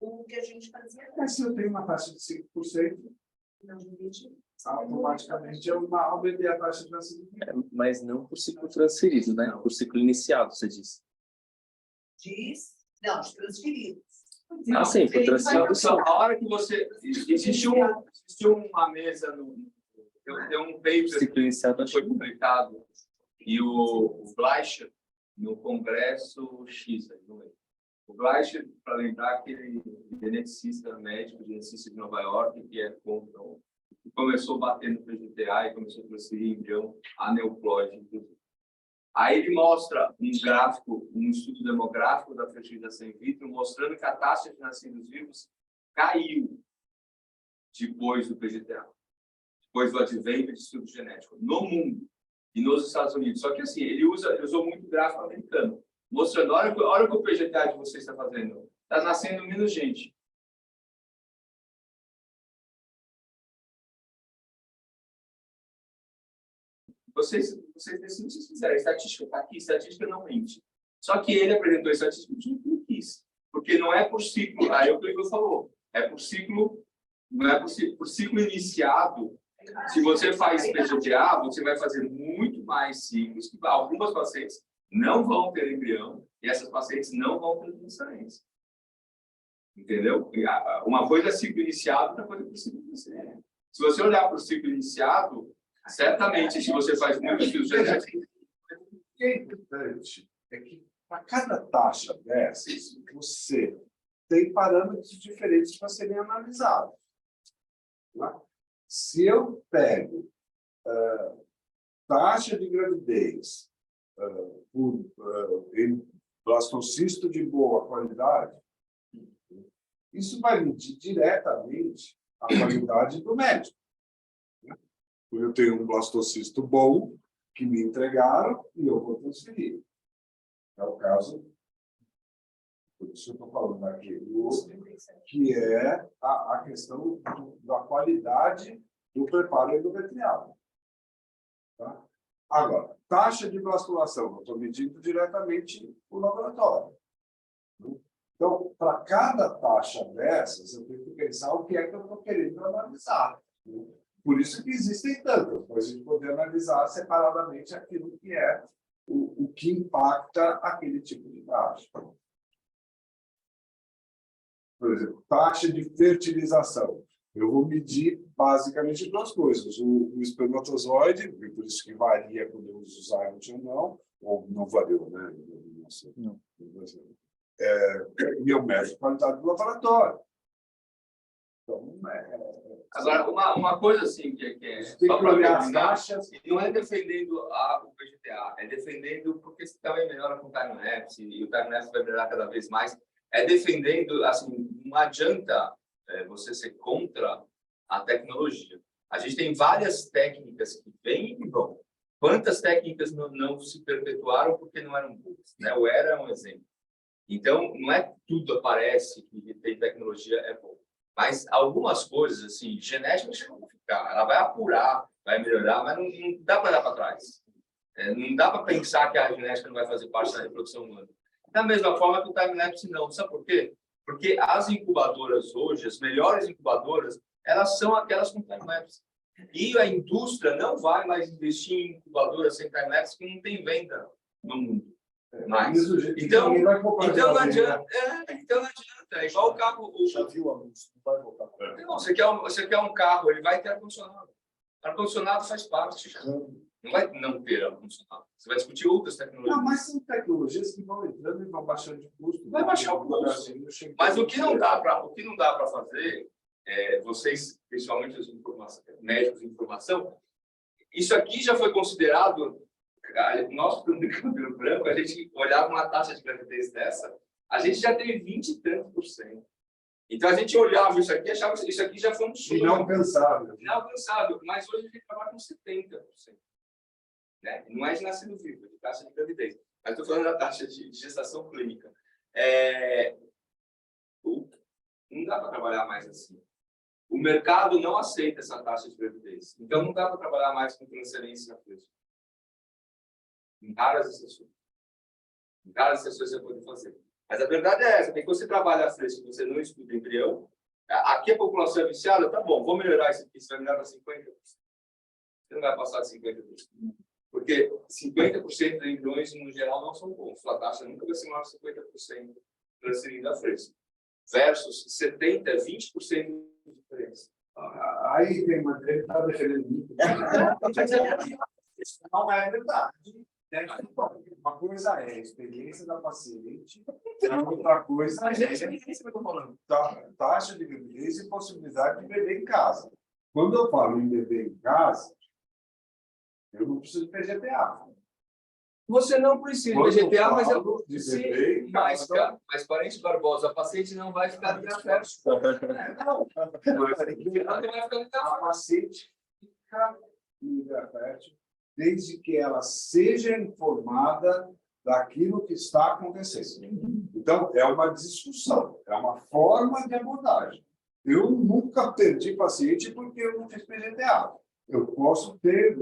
o que a gente fazia. Mas se eu tenho uma taxa de 5%, Não divide. automaticamente eu aumentei a taxa de nascimento. Mas não por ciclo transferido, né? Por ciclo iniciado, você disse. Não, de transferidos. Ah, sim, por transferido. Só a hora que você... Existe uma mesa, tem um paper Ciclo iniciado, que foi publicado, e o Bleicher, no Congresso X, não é? O Bleicher, para lembrar, aquele geneticista médico, geneticista de Nova York, que é contra que começou a bater no PGTA e começou a transferir embrião aneuploide, inclusive. Aí ele mostra um gráfico, um estudo demográfico da fertilização in vitro, mostrando que a taxa de nascidos vivos caiu depois do PGTA, depois do advento de estudo genético, no mundo e nos Estados Unidos. Só que assim, ele usou muito gráfico americano, mostrando, olha o que o PGTA de vocês está fazendo. Está nascendo menos gente. Vocês decidem se vocês quiserem. A estatística está aqui, a estatística não mente. Só que ele apresentou a estatística que não quis. Porque não é por ciclo, aí o que ele falou, é por ciclo, não é por ciclo iniciado. Se você faz PGTA, você vai fazer muito mais ciclos, que algumas pacientes não vão ter embrião, e essas pacientes não vão ter transferência. Entendeu? Uma coisa é ciclo iniciado, outra coisa é ciclo transferência. Se você olhar para o ciclo iniciado, certamente, se você faz muitos estudos genéticos... O que é importante é que, para cada taxa dessas, você tem parâmetros diferentes para serem analisados. Tá? Se eu pego taxa de gravidez em blastocisto de boa qualidade, isso vai medir diretamente a qualidade do médico. Eu tenho um blastocisto bom, que me entregaram, e eu vou transferir. É o caso, por isso eu estou falando aqui, que é a questão da qualidade do preparo endometrial. Tá? Agora, taxa de blastulação, eu estou medindo diretamente o laboratório. Então, para cada taxa dessas, eu tenho que pensar o que é que eu estou querendo analisar. Por isso que existem tantas, para a gente poder analisar separadamente aquilo que é o que impacta aquele tipo de taxa. Por exemplo, taxa de fertilização. Eu vou medir basicamente duas coisas. O espermatozoide, por isso que varia quando eu uso zygote ou não variou, né? Não. E eu meço a qualidade do laboratório. Então, Agora, uma coisa assim que é tem só que para olhar as terminar, taxas. não é defendendo o PGTA, é defendendo porque também melhora com o time-lapse, e o time-lapse vai melhorar cada vez mais. É defendendo, assim, não adianta você ser contra a tecnologia. A gente tem várias técnicas que vêm e vão. Quantas técnicas não se perpetuaram porque não eram boas? Né? O ERA é um exemplo. Então, não é que tudo aparece que tem tecnologia é bom. Mas algumas coisas, assim, genética não vai ficar. Ela vai apurar, vai melhorar, mas não dá para dar para trás. Não dá para pensar que a genética não vai fazer parte da reprodução humana. Da mesma forma que o time-lapse não. Sabe por quê? Porque as incubadoras hoje, as melhores incubadoras, elas são aquelas com time-lapse. E a indústria não vai mais investir em incubadoras sem time-lapse que não tem venda no mundo. Mas, então não adianta. É igual o carro. Já viu o anúncio? Não vai voltar para ele. Não, você quer um carro, ele vai ter ar-condicionado. Ar-condicionado faz parte. Não vai não ter ar-condicionado. Você vai discutir outras tecnologias. Não, mas são tecnologias que vão entrando e vão baixando de custo. Vai baixar o custo. Mas o que não dá para fazer, vocês, principalmente os médicos de informação, isso aqui já foi considerado. Nós, do cabelo branco, a gente olhava uma taxa de gravidez dessa, a gente já teve 20 e tantos %. Então, a gente olhava isso aqui e achava que isso aqui já foi um sonho. Inalcançável. Inalcançável, mas hoje a gente trabalha com 70%. Né? Não é de nascido vivo, é de taxa de gravidez. Mas estou falando da taxa de gestação clínica. Não dá para trabalhar mais assim. O mercado não aceita essa taxa de gravidez. Então, não dá para trabalhar mais com transferência a preço. Em raras exceções. Em raras exceções você pode fazer. Mas a verdade é essa. Porque quando você trabalha a preço e você não estuda embrião, aqui a população é viciada, tá bom, vou melhorar isso aqui, você vai melhorar para 50%. Você não vai passar de 50%. Porque 50% de embriões, no geral, não são bons. A taxa nunca vai ser maior de 50% transferindo a fresco. Versus 70%, 20% de diferença. Aí tem uma que está defendendo muito. Não é verdade. Uma coisa é a experiência da paciente, outra coisa é taxa de gravidez e possibilidade de beber em casa. Quando eu falo em beber em casa, eu não preciso de PGTA. Você não precisa de PGTA, mas eu sim, mas parente Barbosa, a paciente não vai ficar desafeto. Não vai ficar a paciente fica no desafeto desde que ela seja informada daquilo que está acontecendo. Então, é uma discussão, é uma forma de abordagem. Eu nunca perdi paciente porque eu não fiz PGTA. Eu posso ter...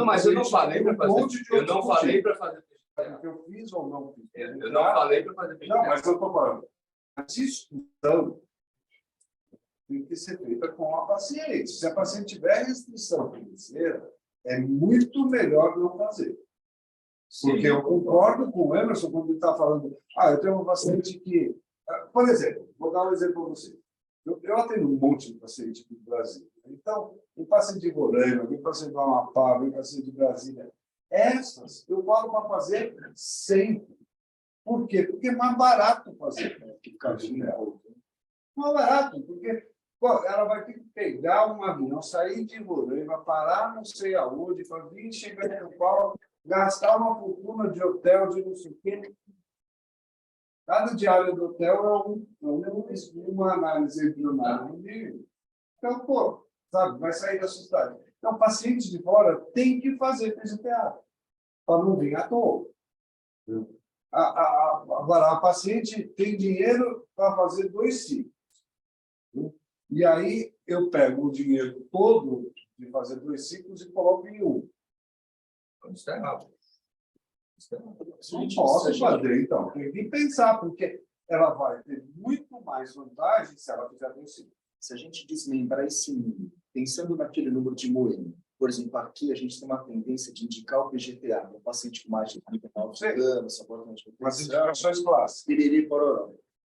Mas eu não falei para fazer. Eu não falei para fazer. Eu fiz ou não fiz. Eu não falei para fazer. Não, mas eu estou falando. A discussão tem que ser feita com a paciente. Se a paciente tiver restrição financeira, é muito melhor não fazer. Porque eu concordo com o Emerson quando ele está falando. Eu tenho uma paciente que. Por exemplo, vou dar um exemplo para você. Eu atendo um monte de paciente aqui no Brasil. Então, um paciente de Roraima, um paciente do Amapá, um paciente de Brasília. Essas eu falo para fazer sempre. Por quê? Porque é mais barato fazer. Mais barato, porque ela vai ter que pegar um avião, sair de Roraima, parar não sei aonde, para vir chegar em São Paulo, gastar uma fortuna de hotel, de não sei o quê. Cada diária do hotel é uma análise embrionária. Então, sabe, vai sair da sua cidade. Então, paciente de fora tem que fazer PGTA, para não vir à toa. Agora, a paciente tem dinheiro para fazer 2 ciclos. E aí, eu pego o dinheiro todo de fazer 2 ciclos e coloco em um. Isso está errado. Não posso fazer, então. Tem que pensar, porque ela vai ter muito mais vantagem se ela fizer 2 ciclos. Se a gente desmembrar esse número, pensando naquele número de Moema, por exemplo, aqui a gente tem uma tendência de indicar o PGTA no paciente com mais de 39 anos, as indicações clássicas. Piriri, pororó.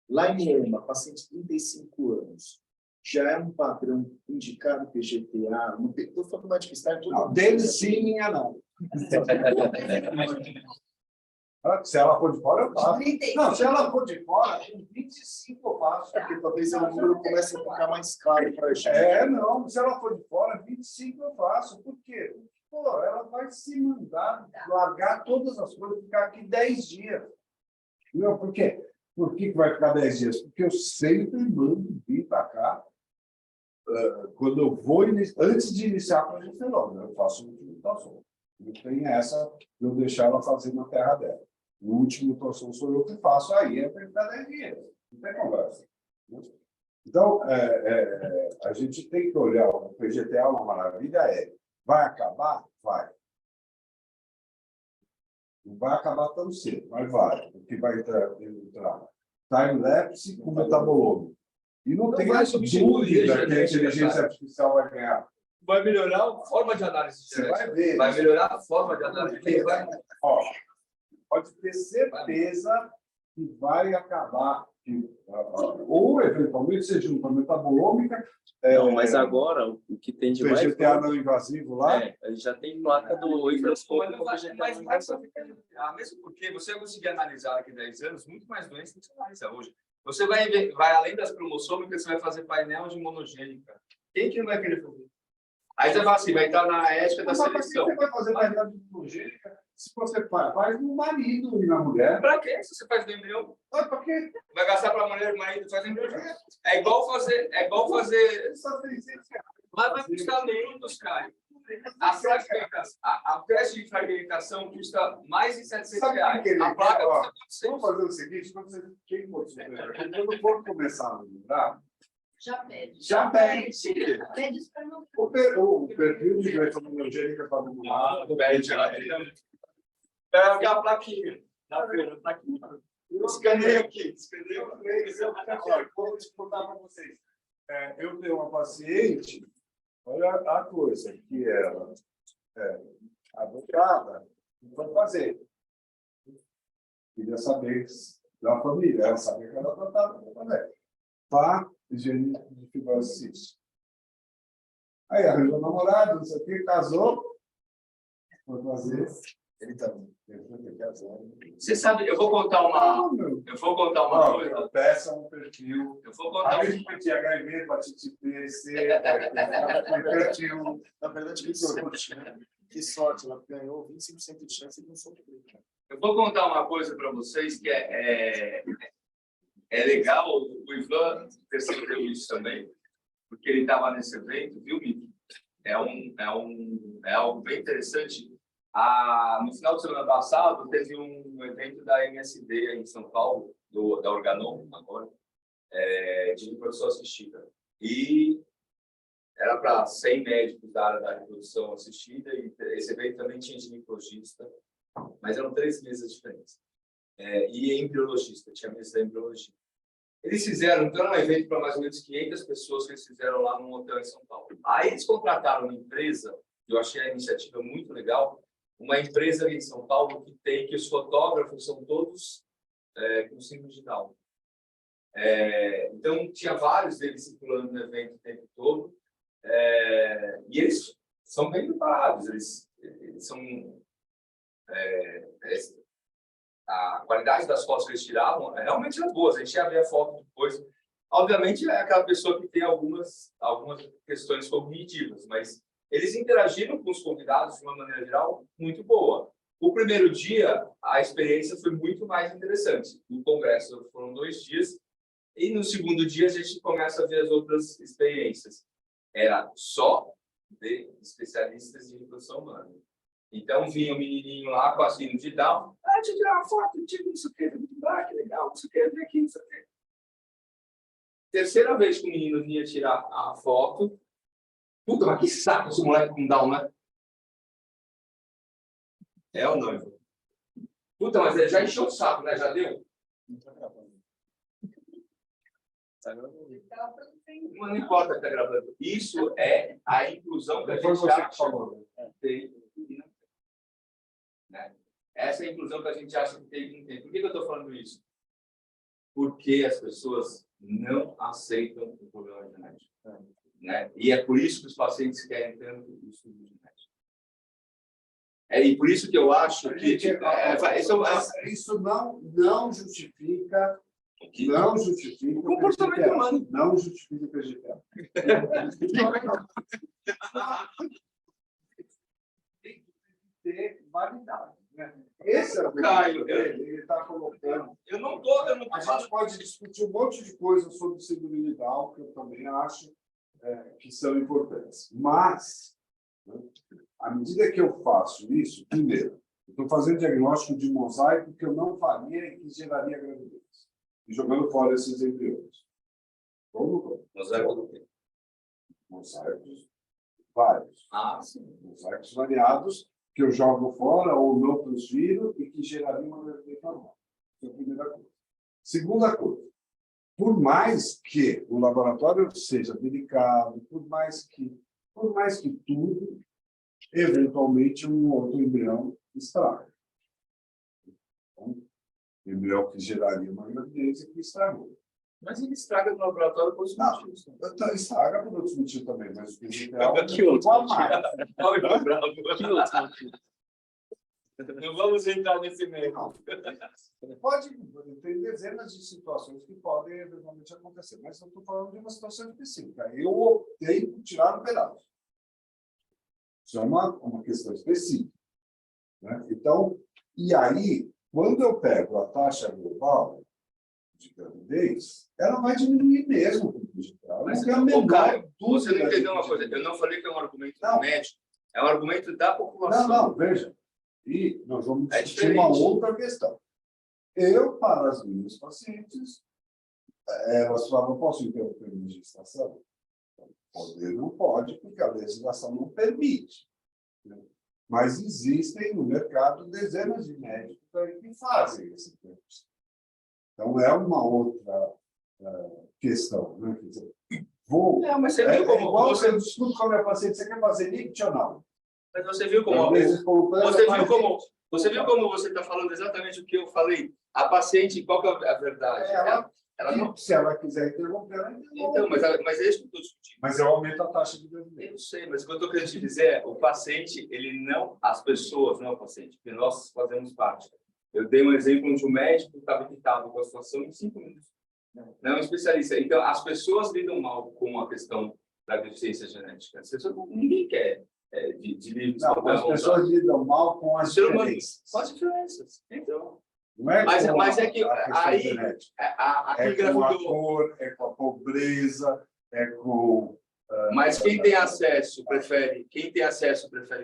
Lá em Moema, paciente de 35 anos, já é um padrão indicado PGTA? Estou falando mais de cristal, Não, dele sim, minha não. Se ela for de fora, eu faço. Não, se ela for de fora, com 25 eu faço. Porque talvez o número comece a ficar mais claro para a gente. Não, se ela for de fora, 25 eu faço. Por quê? Ela vai se mandar largar todas as coisas, ficar aqui 10 dias. Não, por quê? Por que vai ficar 10 dias? Porque eu sempre mando vir para cá. Quando eu vou, antes de iniciar a progesterona, eu faço uma ultimutação. Não tem essa de eu deixar ela fazer na terra dela. O último ultrassom sou eu que faço, aí é para ficar 10 dias. Não tem conversa. Então, a gente tem que olhar o PGTA, uma maravilha vai acabar? Vai. Não vai acabar tão cedo, mas vai. Porque vai entrar time-lapse com metabolômico. E não tem mais dúvida que a inteligência artificial vai ganhar. Vai melhorar a forma de análise. Você vai ver. Vai melhorar a forma de análise. Pode ter certeza que vai acabar. Ou, eventualmente, seja uma metabolômica. Não, mas agora, o que tem de mais... PGTA não invasivo lá. A gente já tem placa do hiperoscópio com PGTA não invasivo. Mesmo porque você vai conseguir analisar daqui a 10 anos muito mais doenças do que você analisa hoje. Você vai além das cromossômicas, você vai fazer painel de monogênica. Quem que não vai querer fazer? Aí você fala assim, vai entrar na ética da seleção. Você vai fazer painel de monogênica Se você faz no marido e na mulher. Para quê? Se você faz do embrião, Para quê? vai gastar para a mulher, o marido faz embrião. É igual fazer. Só tem R$600. Mas vai custar menos, Caio. A teste de fragmentação custa mais de R$700. A placa custa R$400. Vamos fazer o seguinte, quem for quando for começar a lembrar, Já pede. já pede. Pede isso para não. O perfil de glicemogênica para o Pede a plaquinha. Escaneio aqui. Vou explicar para vocês. Eu tenho uma paciente, olha a coisa, que ela é advogada, não foi fazer. Queria saber da família, ela sabia que ela tratava para fazer. Pá, higiene de fibrose cística. Aí arranjou namorado, não sei o que, casou, foi fazer. Ele também. Você sabe, eu vou contar uma coisa. Peça um perfil. Eu vou contar Além de HIV, hepatite B, C, perfil. Na verdade, que sorte, ela ganhou 25% de chance de não sofrer. Eu vou contar uma coisa para vocês que é legal, o Ivan percebeu isso também, porque ele estava nesse evento, viu, Miki? É algo bem interessante. No final de semana passado, teve um evento da MSD em São Paulo, da Organon, agora, de reprodução assistida. E era para 100 médicos da área da reprodução assistida, e esse evento também tinha ginecologista, mas eram 3 mesas diferentes. E embriologista, tinha mesa da embriologia. Eles fizeram, então, um evento para mais ou menos 500 pessoas que eles fizeram lá num hotel em São Paulo. Aí eles contrataram uma empresa, eu achei a iniciativa muito legal, uma empresa ali em São Paulo que os fotógrafos são todos com síndrome de Down. Então, tinha vários deles circulando no evento o tempo todo, e eles são bem preparados, eles são... a qualidade das fotos que eles tiravam realmente era boa, a gente ia ver a foto depois. Obviamente, é aquela pessoa que tem algumas questões cognitivas, mas eles interagiram com os convidados de uma maneira geral muito boa. O primeiro dia, a experiência foi muito mais interessante. O congresso foram 2 dias, e no segundo dia a gente começa a ver as outras experiências. Era só de especialistas de reprodução humana. Então, vinha o menininho lá com a síndrome de Down. Deixa eu tirar uma foto, não sei o quê, que legal, não sei o quê, vem aqui, não sei o quê. Terceira vez que o menino vinha tirar a foto. Puta, mas que saco esse moleque com Down, né? É ou não, Ivan? Puta, mas ele já encheu o saco, né? Já deu? Não está gravando. Tá gravando. Não importa que está gravando. Isso é a inclusão que a gente acha que tem. Né? Essa é a inclusão que a gente acha que tem e não tem. Por que eu estou falando isso? Porque as pessoas não aceitam o problema genético. Né? E é por isso que os pacientes querem tanto o estudo genético. E por isso que eu acho que... Isso não justifica... Não justifica o comportamento humano. Não justifica o PGPA. Tem que ter validade. Né? Esse é o Caio, ele está colocando. Eu não estou. A gente pode discutir um monte de coisas sobre síndrome de Down, que eu também acho que são importantes. Mas, né, à medida que eu faço isso, primeiro, eu estou fazendo diagnóstico de mosaico que eu não faria e que geraria gravidez. E jogando fora esses embriões. Como? Mosaico do quê? Mosaicos vários. Sim. Mosaicos variados que eu jogo fora ou não transfiro e que geraria uma gravidez normal. Essa é a primeira coisa. Segunda coisa, por mais que o laboratório seja delicado, por mais que tudo, eventualmente um outro embrião estraga. Então, embrião que geraria uma gravidez e que estragou. Mas ele estraga no laboratório por outros motivos. Estraga por outros motivos também, mas o ideal é Que outro Não vamos entrar nesse meio. Pode ter dezenas de situações que podem eventualmente acontecer, mas eu estou falando de uma situação específica. Eu optei por tirar um pedaço. Isso é uma questão específica. né? Então, e aí, quando eu pego a taxa global de gravidez, ela vai diminuir mesmo com o digital. Mas, Não tem a menor Caio, você não dúvida entendeu de uma coisa. que Eu não falei que é um argumento Não. do médico, é um argumento da população. Não, veja. E nós vamos É discutir uma diferente. outra questão. Eu, para as minhas pacientes, elas falam, posso interromper a gestação? Poder não pode, porque a legislação não permite, né? Mas existem no mercado dezenas de médicos aí que fazem esse serviço. Então, é uma outra questão, né? Quer dizer, Mas você viu como igual você... eu discuto com a minha paciente, você quer fazer NIPT ou não? Mas você viu como... Você viu como você está falando exatamente o que eu falei? A paciente, qual que é a verdade? Ela não... Se ela quiser interromper, ela interrompe. Então, mas é isso que eu estou discutindo. Mas eu aumento a taxa de gravidez. Eu sei, mas o que eu estou querendo te dizer é, o paciente, ele não... As pessoas, não é o paciente, porque nós fazemos parte. Eu dei um exemplo de um médico que estava irritado com a situação em 5 minutos. Não é um especialista. Então, as pessoas lidam mal com a questão da deficiência genética. Ninguém quer de livre. Não, as pessoas lidam mal com as diferenças. Com as diferenças. Então... Não é Mas é que aí genética. aqui É com a engravidou. cor, é com a pobreza, é com... Mas quem tem acesso prefere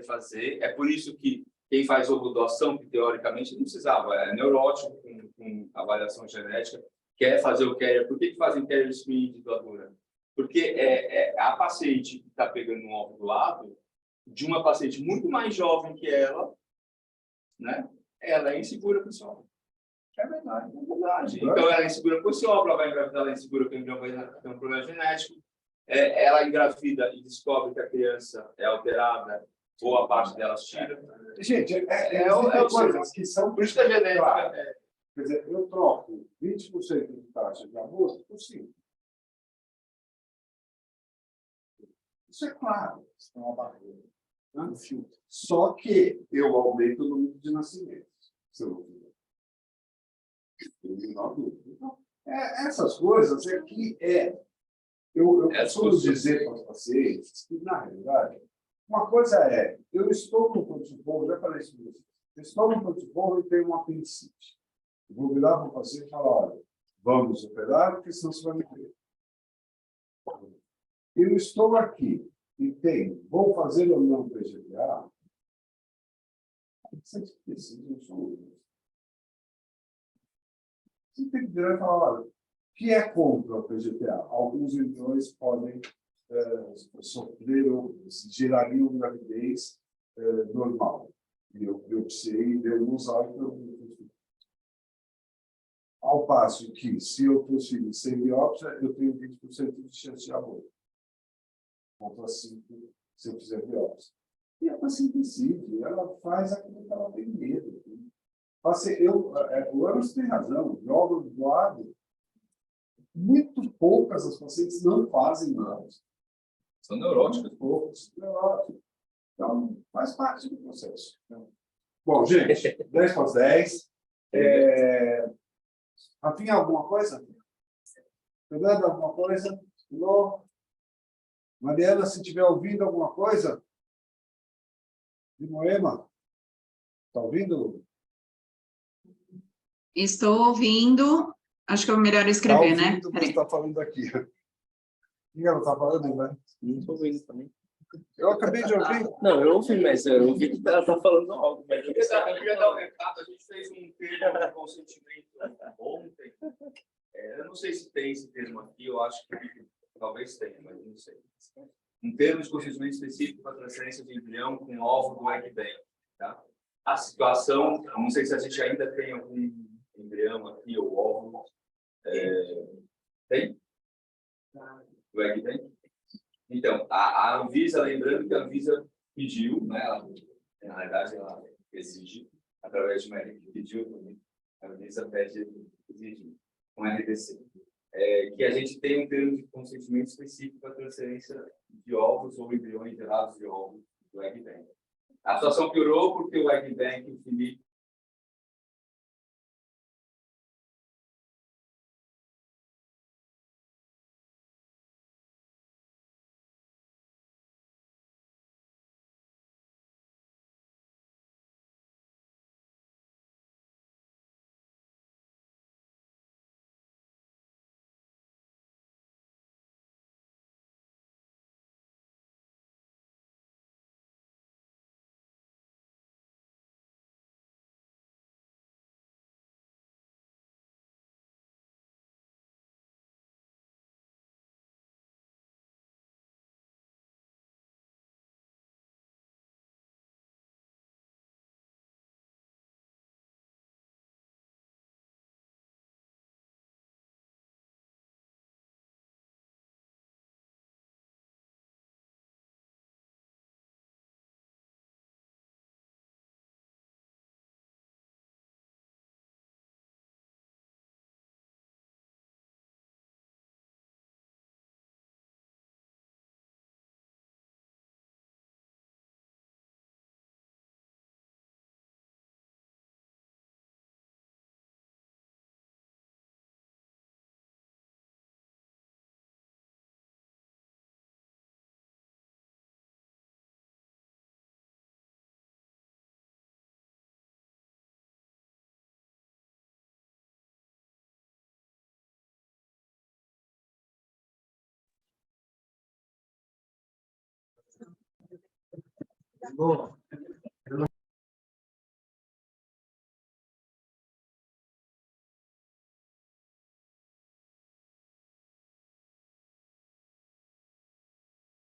fazer. É por isso que quem faz doação, que teoricamente não precisava, é neurótico, com avaliação genética, quer fazer o carrier. Por que fazem carrier screening de doadora? Porque a paciente que está pegando um óvulo do lado, de uma paciente muito mais jovem que ela, né? Ela é insegura com esse óvulo. É verdade. Então, ela é insegura com esse óvulo, ela vai engravidar, ela é insegura que o embrião vai ter um problema genético. Ela engravida e descobre que a criança é alterada, ou a parte dela tira. Gente, coisas que são... Por isso que a genética... Claro. Quer dizer, eu troco 20% de taxa de aborto por 5%. Isso é claro. Isso é uma barreira. Um filtro. Só que eu aumento o número de nascimentos. Se eu não fizer. Então, essas coisas é que eu costumo dizer para os pacientes que, na realidade, uma coisa eu estou no pronto-socorro, já falei isso para vocês, eu estou no pronto-socorro e tenho uma apendicite. Eu vou virar para o paciente e falar, olha, vamos operar, porque senão você vai morrer. Eu estou aqui e vou fazer ou não PGTA, vocês precisam, são você tem que virar e falar, olha, o que é contra o PGTA? Alguns embriões podem sofrer ou gerariam gravidez normal. E eu biopsiei e deu uns altos. Ao passo que, se eu transferir sem biópsia, eu tenho 20% de chance de aborto. Contra 5% se eu fizer biópsia. E a paciente decide, ela faz aquilo que ela tem medo. O Anderson tem razão, jogo doado, muito poucas as pacientes não fazem nada. São neuróticas. Poucas, neuróticas. Então, faz parte do processo. Bom, gente, 10 para 10. Afim, alguma coisa? Fernanda, alguma coisa? Lô? Mariana, se estiver ouvindo alguma coisa? De Moema? Está ouvindo? Estou ouvindo. Acho que é melhor escrever, né? Você está falando aqui. O que ela está falando, né? Não estou ouvindo também. Eu acabei de ouvir. Não, eu ouvi, mas eu ouvi que ela está falando algo. Mas Eu queria dar um recado. A gente fez um termo de consentimento ontem. Eu não sei se tem esse termo aqui, eu acho que talvez tenha, mas não sei. Um termo de consentimento específico para transferência de embrião com óvulo do egg bank. Tá? A situação, não sei se a gente ainda tem algum embrião aqui ou óvulo. Tem? Do egg bank? Então, a Anvisa, lembrando que a Anvisa pediu, né, na verdade, ela exige, através de uma que pediu também, a Anvisa exige um RDC, que a gente tenha um termo de consentimento específico para transferência de ovos ou embriões gerados de ovos do egg bank. A situação piorou porque o egg bank, o Felipe, Boa.